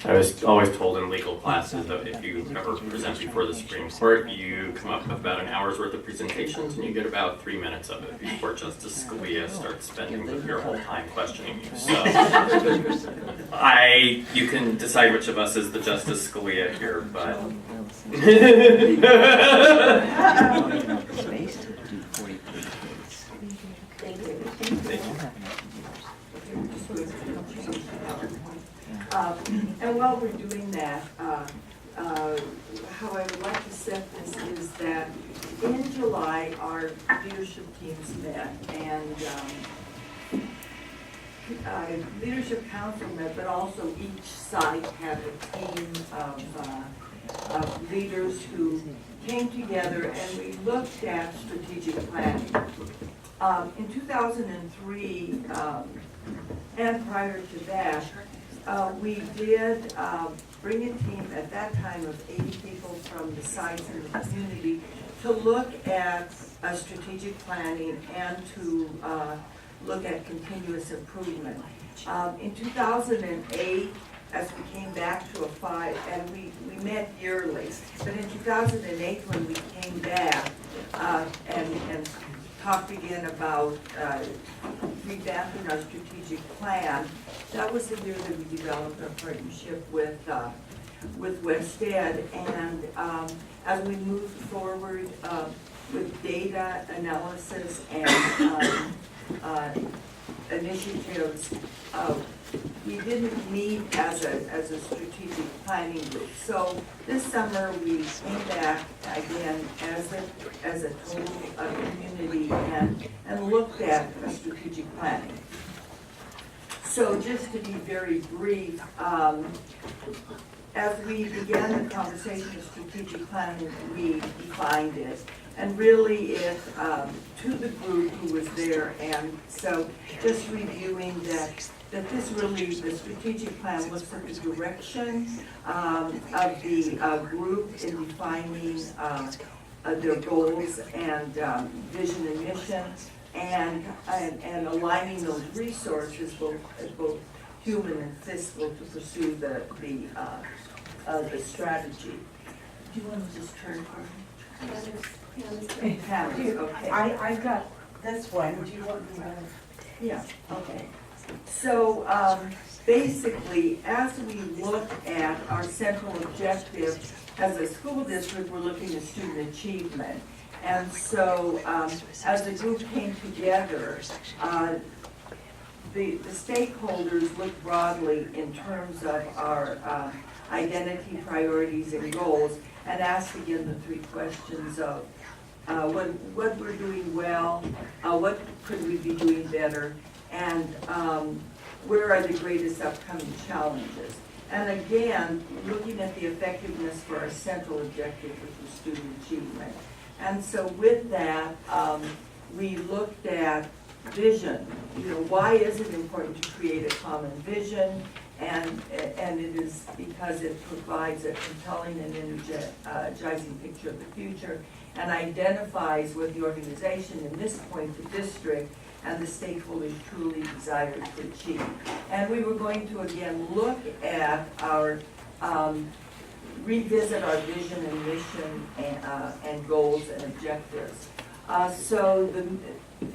I was always told in legal classes that if you ever present before the Supreme Court, you come up with about an hour's worth of presentations and you get about 3 minutes of it before Justice Scalia starts spending your whole time questioning you. So you can decide which of us is the Justice Scalia here, but And while we're doing that, how I would like to set this is that in July, our leadership teams met, and leadership council met, but also each site had a team of leaders who came together and we looked at strategic planning. In 2003, and prior to that, we did bring a team at that time of 80 people from the sites in the community to look at strategic planning and to look at continuous improvement. In 2008, as we came back to a 5, and we met yearly, but in 2008 when we came back and talked again about revamping our strategic plan, that was the year that we developed our partnership with WestEd, and as we moved forward with data analysis and initiatives, we didn't meet as a strategic planning group. So this summer we came back again as a total community and looked at strategic planning. So just to be very brief, as we began the conversation of strategic planning, we defined it. And really it, to the group who was there, and so just reviewing that this really, the strategic plan looks at the direction of the group in defining their goals and vision and mission, and aligning those resources, both human and fiscal, to pursue the strategy. Do you want to just turn for me? Okay. I got this one. Do you want me to? Yeah, okay. So basically, as we look at our central objective as a school district, we're looking at student achievement. And so as the group came together, the stakeholders looked broadly in terms of our identity, priorities, and goals, and asked again the 3 questions of what we're doing well, what could we be doing better, and where are the greatest upcoming challenges. And again, looking at the effectiveness for our central objective, which was student achievement. And so with that, we looked at vision. Why is it important to create a common vision? And it is because it provides a compelling and energizing picture of the future and identifies what the organization, in this point the district, and the stakeholders truly desire to achieve. And we were going to again look at our, revisit our vision and mission and goals and objectives.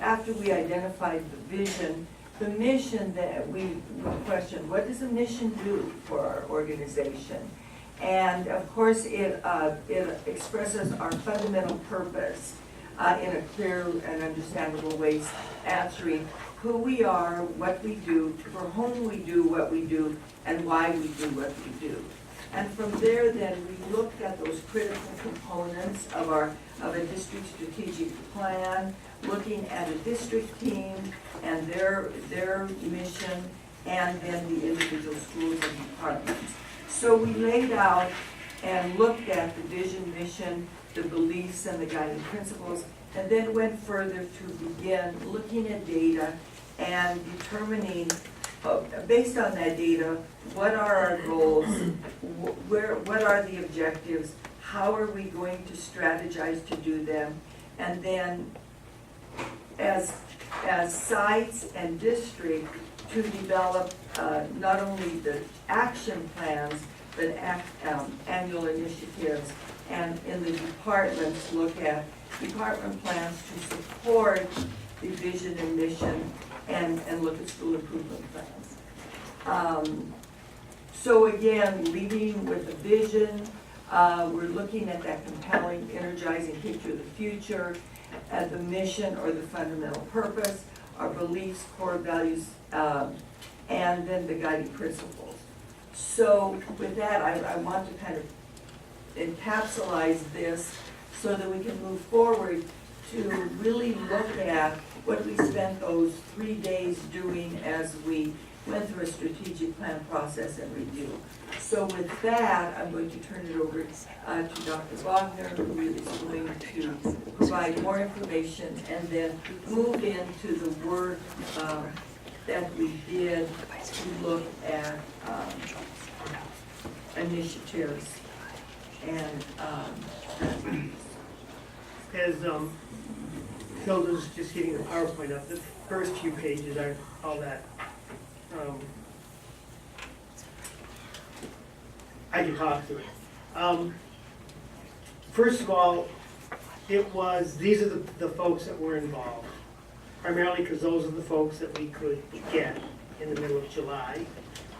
After we identified the vision, the mission that we questioned, what does a mission do for our organization? And of course, it expresses our fundamental purpose in a clear and understandable way, answering who we are, what we do, for whom we do what we do, and why we do what we do. And from there, then, we looked at those critical components of a district strategic plan, looking at a district team and their mission, and then the individual schools and departments. So we laid out and looked at the vision, mission, the beliefs, and the guiding principles, and then went further to begin looking at data and determining, based on that data, what are our goals, what are the objectives, how are we going to strategize to do them, and then as sites and district to develop not only the action plans, but annual initiatives, and in the departments, look at department plans to support the vision and mission, and look at school improvement plans. So again, leading with a vision, we're looking at that compelling, energizing picture of the future, at the mission or the fundamental purpose, our beliefs, core values, and then the guiding principles. So with that, I want to kind of encapsulate this so that we can move forward to really look at what we spent those 3 days doing as we went through a strategic plan process and review. So with that, I'm going to turn it over to Dr. Wagner, who is going to provide more information and then move into the work that we did to look at initiatives and As Hilda's just getting the PowerPoint up, the first few pages aren't all that. I can talk to it. First of all, these are the folks that were involved, primarily because those are the folks that we could get in the middle of July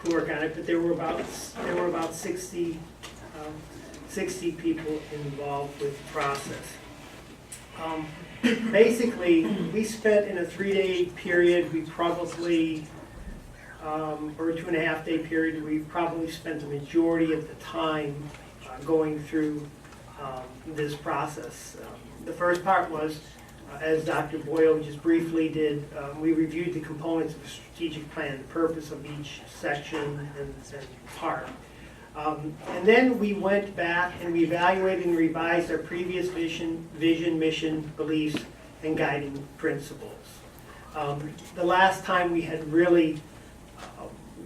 to work on it, but there were about 60 people involved with the process. Basically, we spent in a 3-day period, we probably, or a 2.5-day period, we probably spent the majority of the time going through this process. The first part was, as Dr. Boyle just briefly did, we reviewed the components of a strategic plan, the purpose of each section and part. And then we went back and we evaluated and revised our previous vision, mission, beliefs, and guiding principles. The last time we had really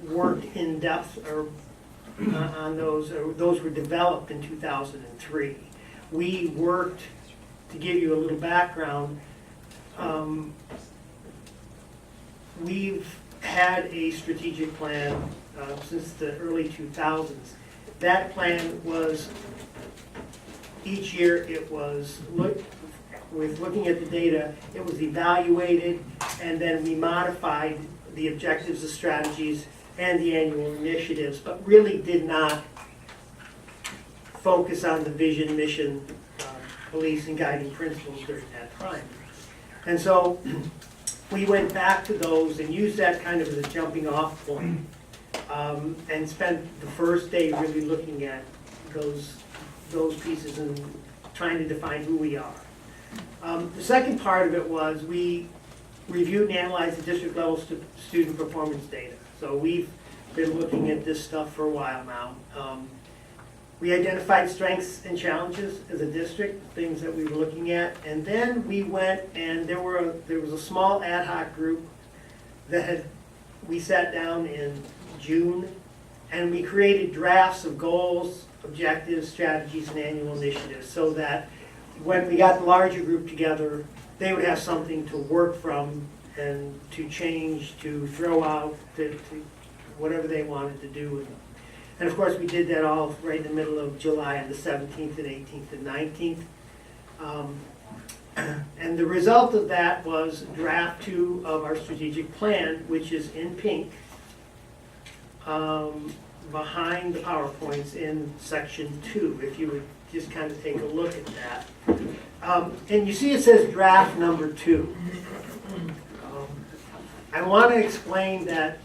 worked in depth on those were developed in 2003. We worked, to give you a little background, we've had a strategic plan since the early 2000s. That plan was, each year it was, with looking at the data, it was evaluated, and then we modified the objectives, the strategies, and the annual initiatives, but really did not focus on the vision, mission, beliefs, and guiding principles during that time. And so we went back to those and used that kind of as a jumping off point. And spent the first day really looking at those pieces and trying to define who we are. The second part of it was we reviewed and analyzed the district level student performance data. So we've been looking at this stuff for a while now. We identified strengths and challenges as a district, things that we were looking at, and then we went and there was a small ad hoc group that we sat down in June, and we created drafts of goals, objectives, strategies, and annual initiatives so that when we got the larger group together, they would have something to work from and to change, to throw out, to whatever they wanted to do. And of course, we did that all right in the middle of July on the 17th and 18th and 19th. And the result of that was draft 2 of our strategic plan, which is in pink. behind the PowerPoints in section 2, if you would just kind of take a look at that. And you see it says draft number 2. I want to explain that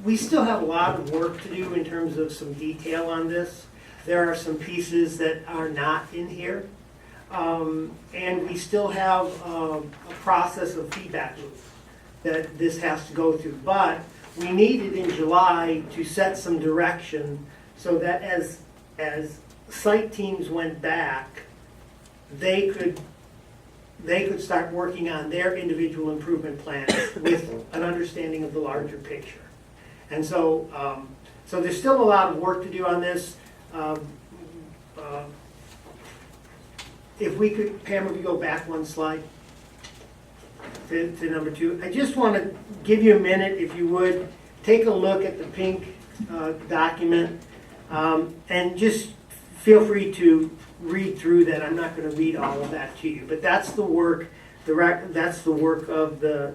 we still have a lot of work to do in terms of some detail on this. There are some pieces that are not in here. And we still have a process of feedback loop that this has to go through. But we needed in July to set some direction so that as site teams went back, they could start working on their individual improvement plans with an understanding of the larger picture. And so, so there's still a lot of work to do on this. If we could, Pam, if we go back one slide to number 2. I just want to give you a minute, if you would, take a look at the pink document, and just feel free to read through that. I'm not going to read all of that to you, but that's the work. That's the work of the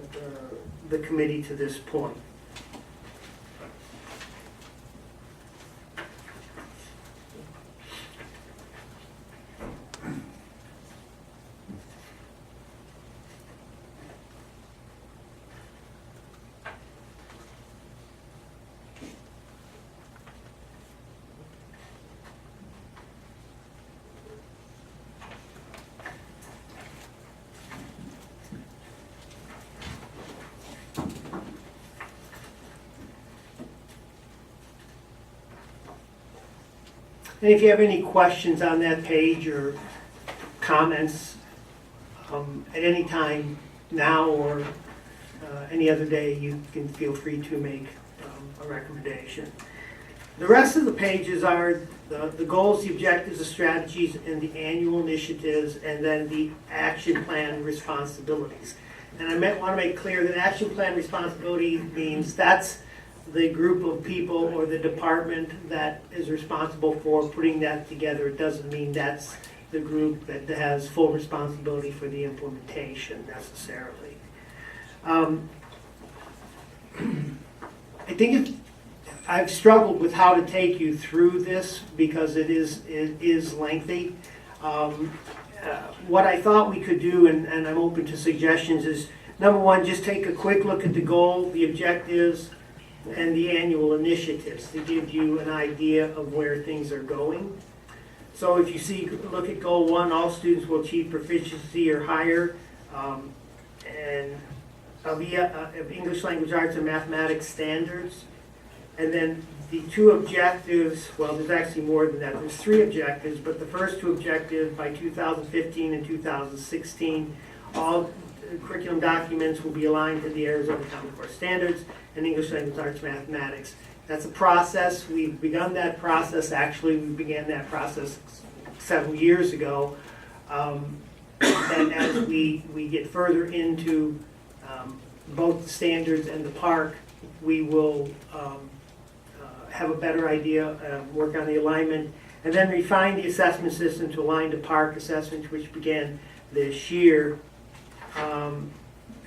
committee to this point. And if you have any questions on that page or comments at any time now or any other day, you can feel free to make a recommendation. The rest of the pages are the goals, the objectives, the strategies, and the annual initiatives, and then the action plan responsibilities. And I want to make clear that action plan responsibility means that's the group of people or the department that is responsible for putting that together. It doesn't mean that's the group that has full responsibility for the implementation necessarily. I think I've struggled with how to take you through this because it is lengthy. What I thought we could do, and I'm open to suggestions, is number 1, just take a quick look at the goal, the objectives, and the annual initiatives to give you an idea of where things are going. So if you look at goal 1, all students will achieve proficiency or higher and of English language arts and mathematics standards. And then the 2 objectives, well, there's actually more than that. There's 3 objectives, but the first 2 objectives by 2015 and 2016, all curriculum documents will be aligned to the Arizona Common Core standards and English language arts mathematics. That's a process. We've begun that process. Actually, we began that process several years ago. And as we get further into both the standards and the park, we will have a better idea, work on the alignment, and then refine the assessment system to align to park assessments, which began this year.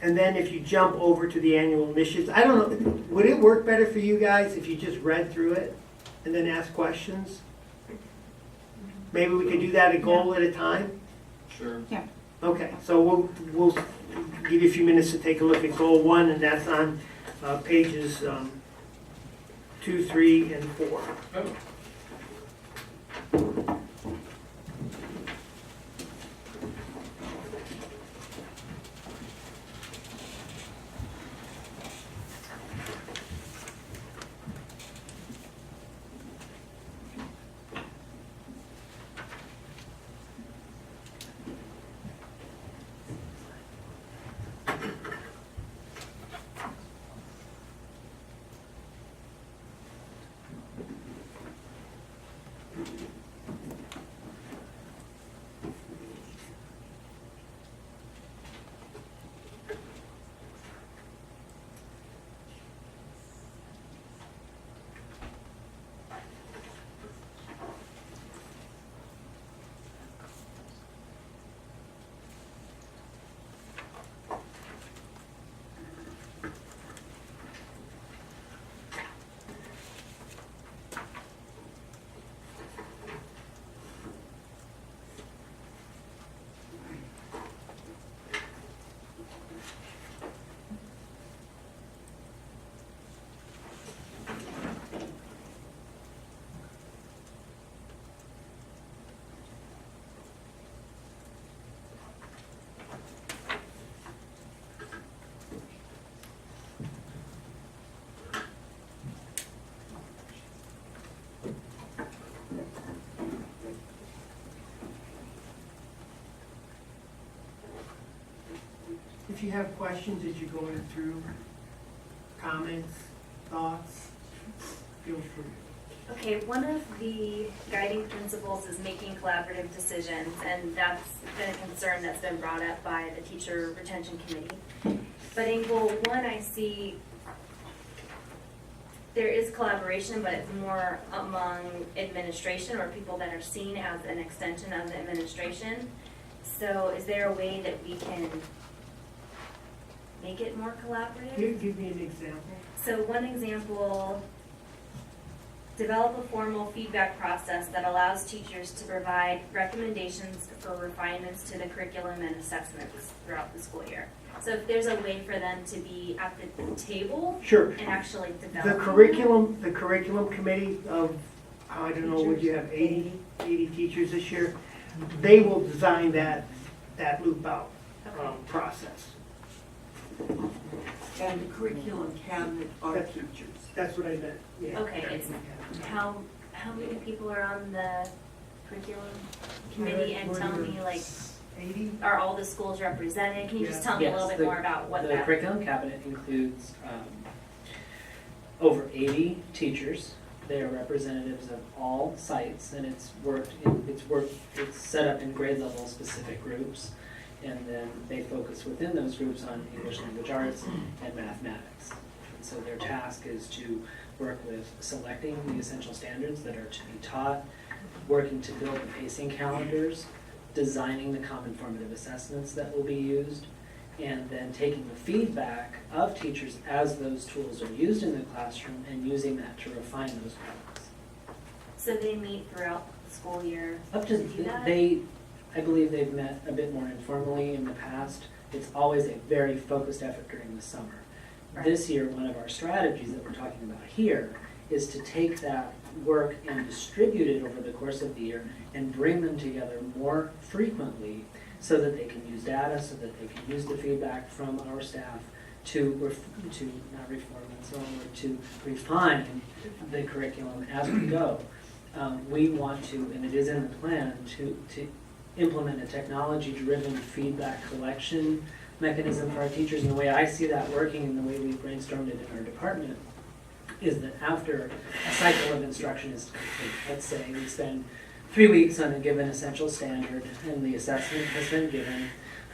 And then if you jump over to the annual initiatives, I don't know, would it work better for you guys if you just read through it and then ask questions? Maybe we could do that a goal at a time? Sure. Yeah. Okay, so we'll give you a few minutes to take a look at goal 1, and that's on pages 2, 3, and 4. if you have questions as you're going through, comments, thoughts, feel free. Okay, one of the guiding principles is making collaborative decisions, and that's been a concern that's been brought up by the teacher retention committee. But in goal 1, I see there is collaboration, but it's more among administration or people that are seen as an extension of the administration. So is there a way that we can make it more collaborative? Give me an example. So one example, develop a formal feedback process that allows teachers to provide recommendations for refinements to the curriculum and assessments throughout the school year. So if there's a way for them to be at the table Sure. and actually develop. The curriculum committee of, I don't know, would you have 80 teachers this year? They will design that loop out process. And the curriculum cabinet are That's- teachers. That's what I meant. Yeah. Okay, it's how many people are on the curriculum committee, and tell me, like, 80? are all the schools represented? Can you just tell me a little Yes, bit more about what The that? curriculum cabinet includes over 80 teachers. They are representatives of all sites, and it's set up in grade level specific groups, and then they focus within those groups on English language arts and mathematics. And so their task is to work with selecting the essential standards that are to be taught, working to build the pacing calendars, designing the common formative assessments that will be used, and then taking the feedback of teachers as those tools are used in the classroom and using that to refine those products. So they meet throughout the school year Up to to, do that? I believe they've met a bit more informally in the past. It's always a very focused effort during the summer. Right. This year, one of our strategies that we're talking about here is to take that work and distribute it over the course of the year and bring them together more frequently so that they can use data, so that they can use the feedback from our staff to refine the curriculum as we go. We want to, and it is in the plan, to implement a technology-driven feedback collection mechanism for our teachers. And the way I see that working and the way we brainstormed it in our department is that after a cycle of instruction is complete, let's say we spend 3 weeks on a given essential standard and the assessment has been given,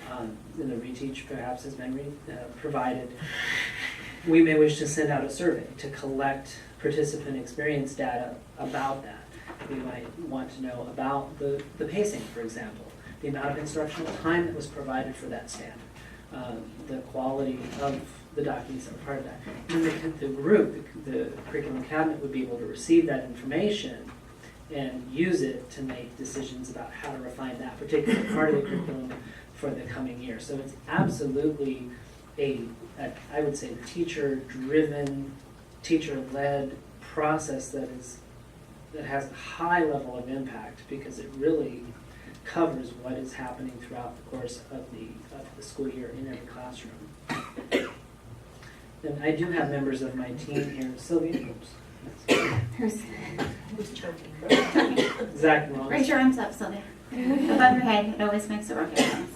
and the reteach perhaps has been provided, we may wish to send out a survey to collect participant experience data about that. We might want to know about the pacing, for example, the amount of instructional time that was provided for that standard, the quality of the documents that were part of that. And the group, the curriculum cabinet, would be able to receive that information and use it to make decisions about how to refine that particular part of the curriculum for the coming year. So it's absolutely I would say, teacher-driven, teacher-led process that has a high level of impact because it really covers what is happening throughout the course of the school year in every classroom. And I do have members of my team here. Sylvia, Who's Zach Rollins. raise your arms up, Sylvia. Above your head, it always makes a rocket noise.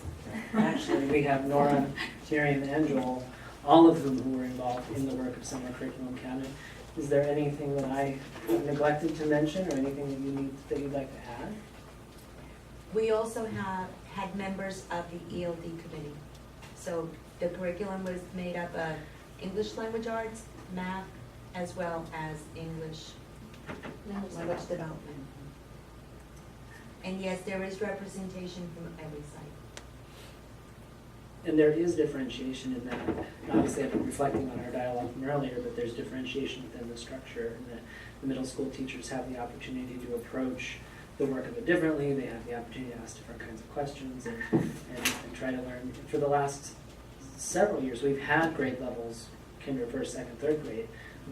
Actually, we have Nora, Miriam, and Joel, all of whom who were involved in the work of Summer Curriculum Cabinet. Is there anything that I have neglected to mention, or anything that you'd like to add? We also have had members of the ELD committee. So the curriculum was made up of English language arts, math, as well as English language development. And yes, there is representation from every site. And there is differentiation in that. Obviously, I've been reflecting on our dialogue from earlier, but there's differentiation within the structure, and that the middle school teachers have the opportunity to approach the work of it differently. They have the opportunity to ask different kinds of questions and try to learn. For the last several years, we've had grade levels, kinder, first, second, third grade,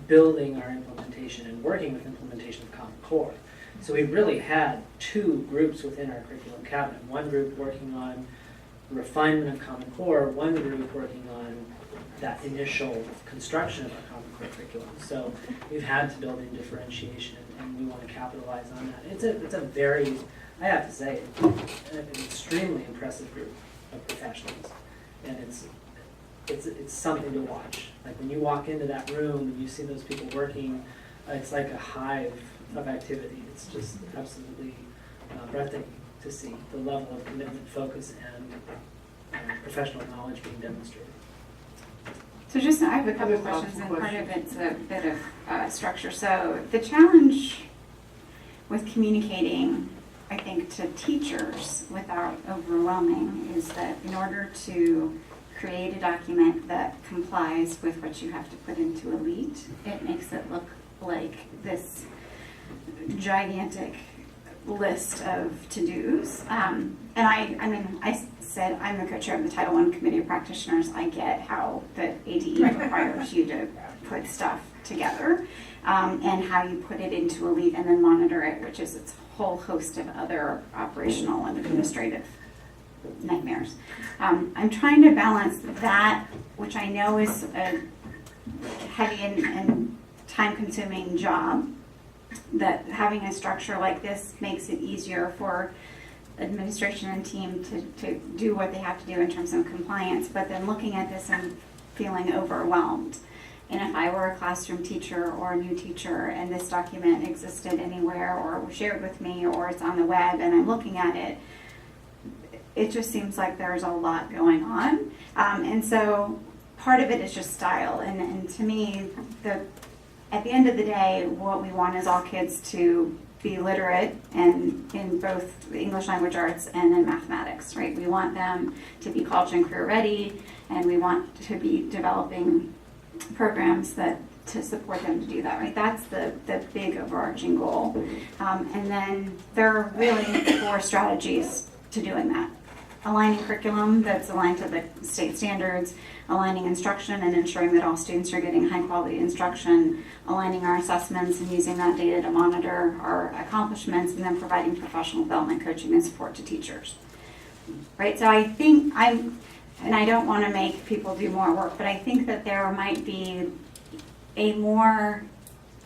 building our implementation and working with implementation of Common Core. So we really had two groups within our curriculum cabinet. One group working on refinement of Common Core, one group working on that initial construction of our Common Core curriculum. So we've had to build in differentiation, and we want to capitalize on that. It's a very, I have to say, an extremely impressive group of professionals, and it's it's something to watch. Like when you walk into that room and you see those people working, it's like a hive of activity. It's just absolutely breathtaking to see the level of commitment, focus, and professional knowledge being demonstrated. So just, I have a couple of I have questions, some and part of questions. it's a bit of structure. So the challenge with communicating, I think, to teachers without overwhelming is that in order to create a document that complies with what you have to put into Elite, it makes it look like this gigantic list of to-dos. And I mean, I said I'm the co-chair of the Title I Committee of Practitioners. I get how the ADE requires you to put stuff together and how you put it into Elite and then monitor it, which is its whole host of other operational and administrative nightmares. I'm trying to balance that, which I know is a heavy and time-consuming job, that having a structure like this makes it easier for administration and team to do what they have to do in terms of compliance, but then looking at this and feeling overwhelmed. And if I were a classroom teacher or a new teacher and this document existed anywhere or was shared with me or it's on the web and I'm looking at it, it just seems like there's a lot going on. And so part of it is just style. And to me, at the end of the day, what we want is all kids to be literate and in both the English language arts and in mathematics, right? We want them to be college and career ready, and we want to be developing programs to support them to do that, right? That's the big overarching goal. And then there are really 4 strategies to doing that. Aligning curriculum that's aligned to the state standards, aligning instruction and ensuring that all students are getting high quality instruction, aligning our assessments and using that data to monitor our accomplishments, and then providing professional development, coaching, and support to teachers. Right, so I think and I don't want to make people do more work, but I think that there might be a more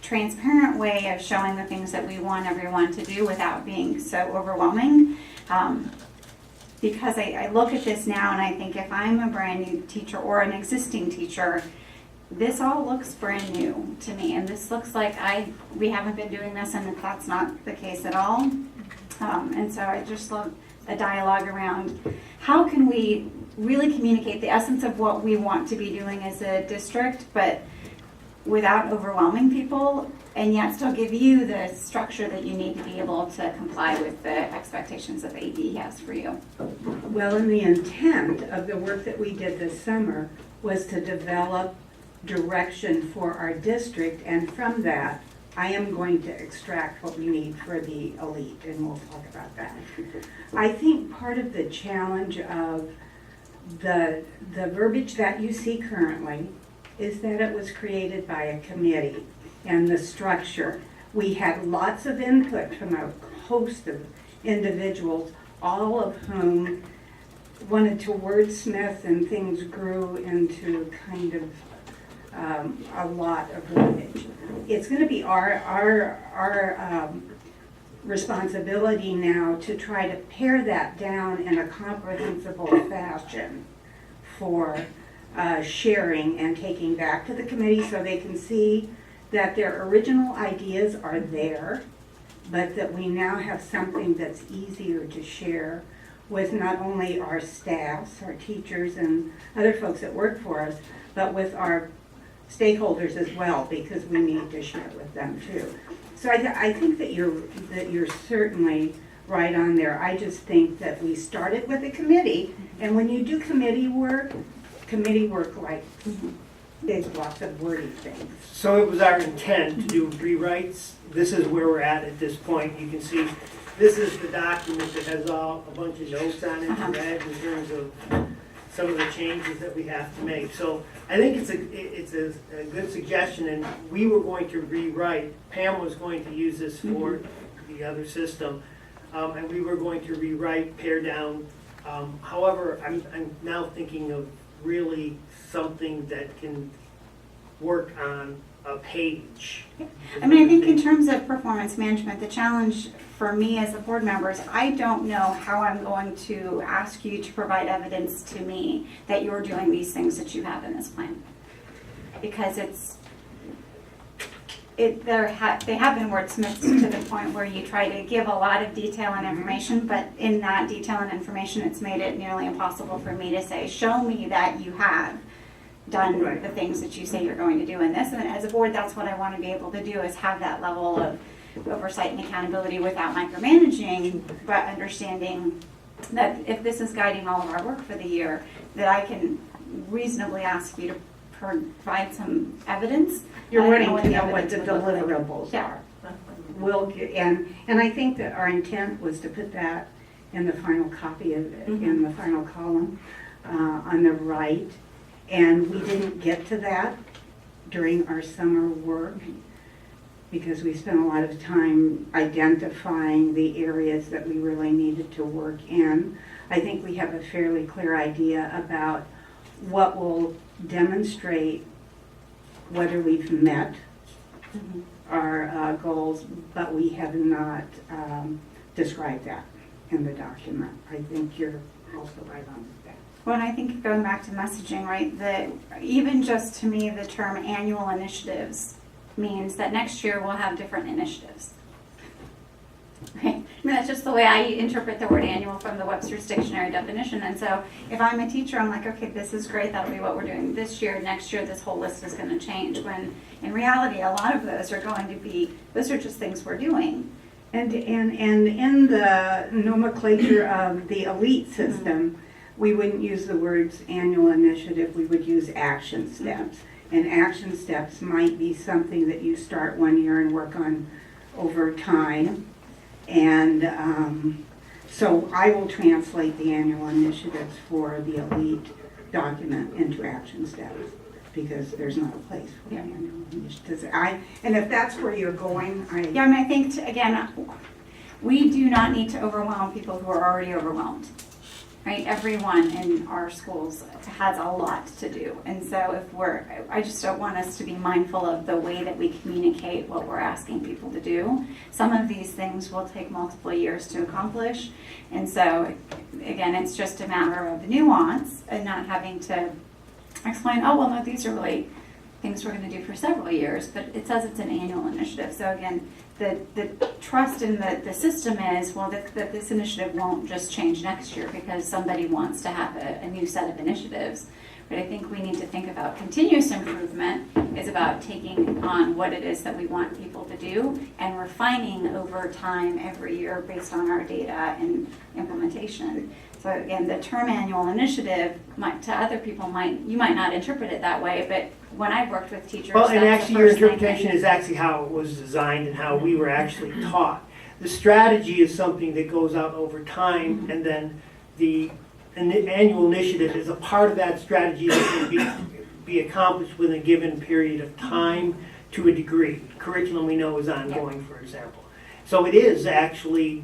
transparent way of showing the things that we want everyone to do without being so overwhelming. Because I look at this now and I think if I'm a brand new teacher or an existing teacher, this all looks brand new to me. And this looks like we haven't been doing this, and that's not the case at all. And so I just love a dialogue around how can we really communicate the essence of what we want to be doing as a district, but without overwhelming people, and yet still give you the structure that you need to be able to comply with the expectations that the AD has for you. Well, and the intent of the work that we did this summer was to develop direction for our district, and from that, I am going to extract what we need for the Elite, and we'll talk about that. I think part of the challenge of the verbiage that you see currently is that it was created by a committee, and the structure. We had lots of input from a host of individuals, all of whom wanted to wordsmith, and things grew into kind of a lot of verbiage. It's going to be our responsibility now to try to pare that down in a comprehensible fashion for sharing and taking back to the committee so they can see that their original ideas are there, but that we now have something that's easier to share with not only our staffs, our teachers, and other folks that work for us, but with our stakeholders as well, because we need to share with them too. So I think that you're certainly right on there. I just think that we started with a committee, and when you do committee work like big lots of wordy things. So it was our intent to do rewrites. This is where we're at this point. You can see, this is the document that has a bunch of notes on it in red in terms of some of the changes that we have to make. So I think it's a good suggestion, and we were going to rewrite. Pam was going to use this for the other system, and we were going to rewrite, pare down. However, I'm now thinking of really something that can work on a page. I mean, I think in terms of performance management, the challenge for me as a board member is I don't know how I'm going to ask you to provide evidence to me that you're doing these things that you have in this plan. Because they have been wordsmithed to the point where you try to give a lot of detail and information, but in that detail and information, it's made it nearly impossible for me to say, show me that you have done Right. the things that you say you're going to do in this. And as a board, that's what I want to be able to do, is have that level of oversight and accountability without micromanaging, but understanding that if this is guiding all of our work for the year, that I can reasonably ask you to provide some evidence. You're I don't wanting to know what evidence the would look like. deliverables Yeah. are. We'll get, and I think that our intent was to put that in the final copy of it, in the final column on the right. And we didn't get to that during our summer work because we spent a lot of time identifying the areas that we really needed to work in. I think we have a fairly clear idea about what will demonstrate whether we've met our goals, but we have not described that in the document. I think you're also right on that. Well, and I think going back to messaging, right, that even just to me, the term annual initiatives means that next year we'll have different initiatives. Right? I mean, that's just the way I interpret the word annual from the Webster's Dictionary definition. And so if I'm a teacher, I'm like, okay, this is great. That'll be what we're doing this year. Next year, this whole list is going to change. When in reality, a lot of those are going to be, those are just things we're doing. And in the nomenclature of the elite system, we wouldn't use the words annual initiative, we would use action steps. And action steps might be something that you start one year and work on over time. And so I will translate the annual initiatives for the elite document into action steps because there's not a place for the annual initiatives. And if that's where you're going, Yeah, I mean, I think, again, we do not need to overwhelm people who are already overwhelmed. Right, everyone in our schools has a lot to do, and so I just don't want us to be mindful of the way that we communicate what we're asking people to do. Some of these things will take multiple years to accomplish, and so again, it's just a matter of nuance and not having to explain, oh, well, no, these are really things we're going to do for several years, but it says it's an annual initiative. So again, the trust in the system is, well, that this initiative won't just change next year because somebody wants to have a new set of initiatives. But I think we need to think about continuous improvement is about taking on what it is that we want people to do and refining over time every year based on our data and implementation. So again, the term annual initiative to other people you might not interpret it that way, but when I've worked with teachers, Well, and that's actually the your first thing interpretation is actually how it was designed and how we were actually taught. The strategy is something that goes out over time, and then the annual initiative is a part of that strategy that can be accomplished within a given period of time to a degree. Curriculum we know is ongoing, for example. So it is actually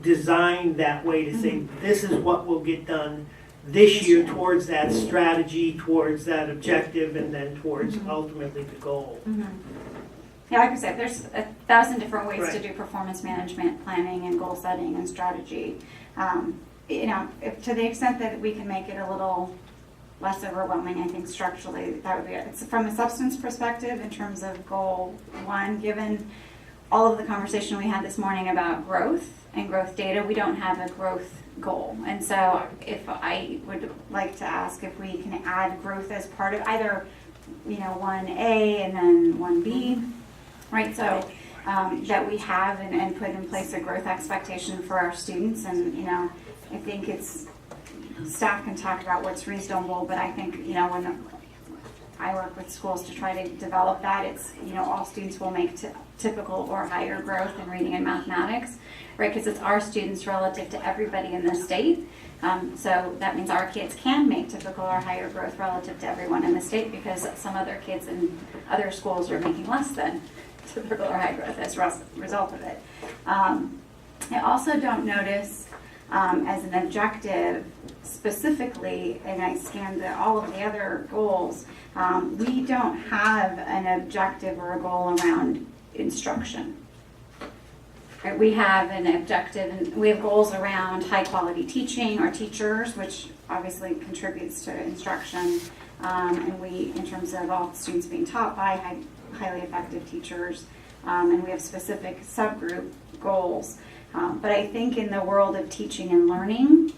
designed that way to say this is what will get done this year towards that strategy, towards that objective, and then towards ultimately the goal. Yeah, like I said, there's 1,000 different ways to Right. do performance management, planning, and goal setting and strategy. To the extent that we can make it a little less overwhelming, I think structurally that would be it. It's from a substance perspective in terms of goal one, given all of the conversation we had this morning about growth and growth data, we don't have a growth goal. And so if I would like to ask if we can add growth as part of either 1A and then 1B, right? So that we have and put in place a growth expectation for our students. And, I think staff can talk about what's reasonable, but I think, when I work with schools to try to develop that, it's, all students will make typical or higher growth in reading and mathematics, right? Because it's our students relative to everybody in the state. So that means our kids can make typical or higher growth relative to everyone in the state because some other kids in other schools are making less than typical or high growth as a result of it. I also don't notice as an objective specifically, and I scanned all of the other goals, we don't have an objective or a goal around instruction. Right, we have an objective, and we have goals around high quality teaching or teachers, which obviously contributes to instruction. And we, in terms of all students being taught by highly effective teachers, and we have specific subgroup goals. But I think in the world of teaching and learning,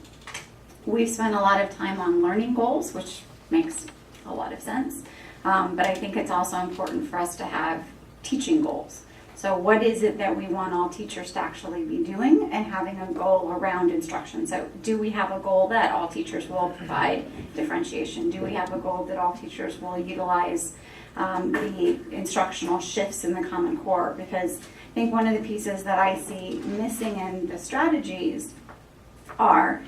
we've spent a lot of time on learning goals, which makes a lot of sense. But I think it's also important for us to have teaching goals. So what is it that we want all teachers to actually be doing, and having a goal around instruction? So do we have a goal that all teachers will provide differentiation? Do we have a goal that all teachers will utilize the instructional shifts in the Common Core? Because I think one of the pieces that I see missing in the strategies are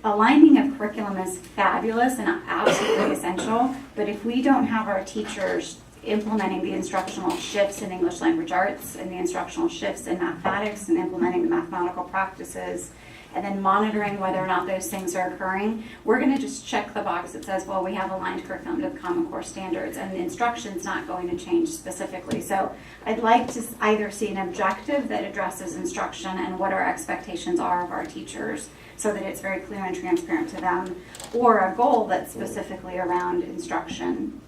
aligning of curriculum is fabulous and absolutely essential, but if we don't have our teachers implementing the instructional shifts in English language arts and the instructional shifts in mathematics and implementing the mathematical practices and then monitoring whether or not those things are occurring, we're going to just check the box that says, well, we have aligned curriculum to the Common Core standards, and the instruction's not going to change specifically. So I'd like to either see an objective that addresses instruction and what our expectations are of our teachers, so that it's very clear and transparent to them, or a goal that's specifically around instruction,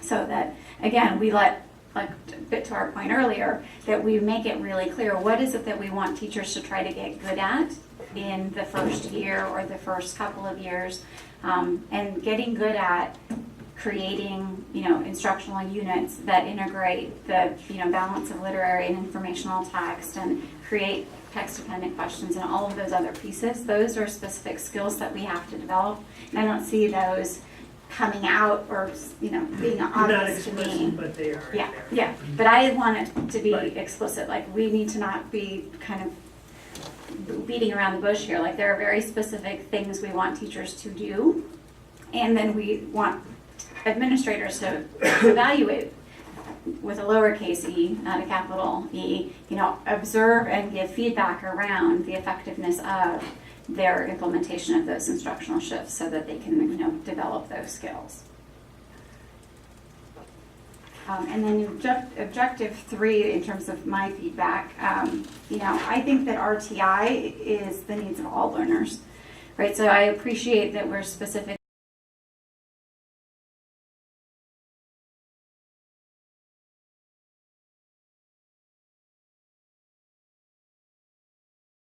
so that, again, we let, like a bit to our point earlier, that we make it really clear what is it that we want teachers to try to get good at in the first year or the first couple of years, and getting good at creating, instructional units that integrate the, balance of literary and informational text and create text-dependent questions and all of those other pieces. Those are specific skills that we have to develop, and I don't see those coming out or, being Not obvious to me. explicit, but they are in Yeah, there. yeah, but I want it to be Right. explicit, like, we need to not be kind of beating around the bush here, like, there are very specific things we want teachers to do, and then we want administrators to evaluate with a lowercase e, not a capital E, observe and give feedback around the effectiveness of their implementation of those instructional shifts so that they can, develop those skills. And then objective 3, in terms of my feedback, I think that RTI is the needs of all learners, right? So I appreciate that we're specific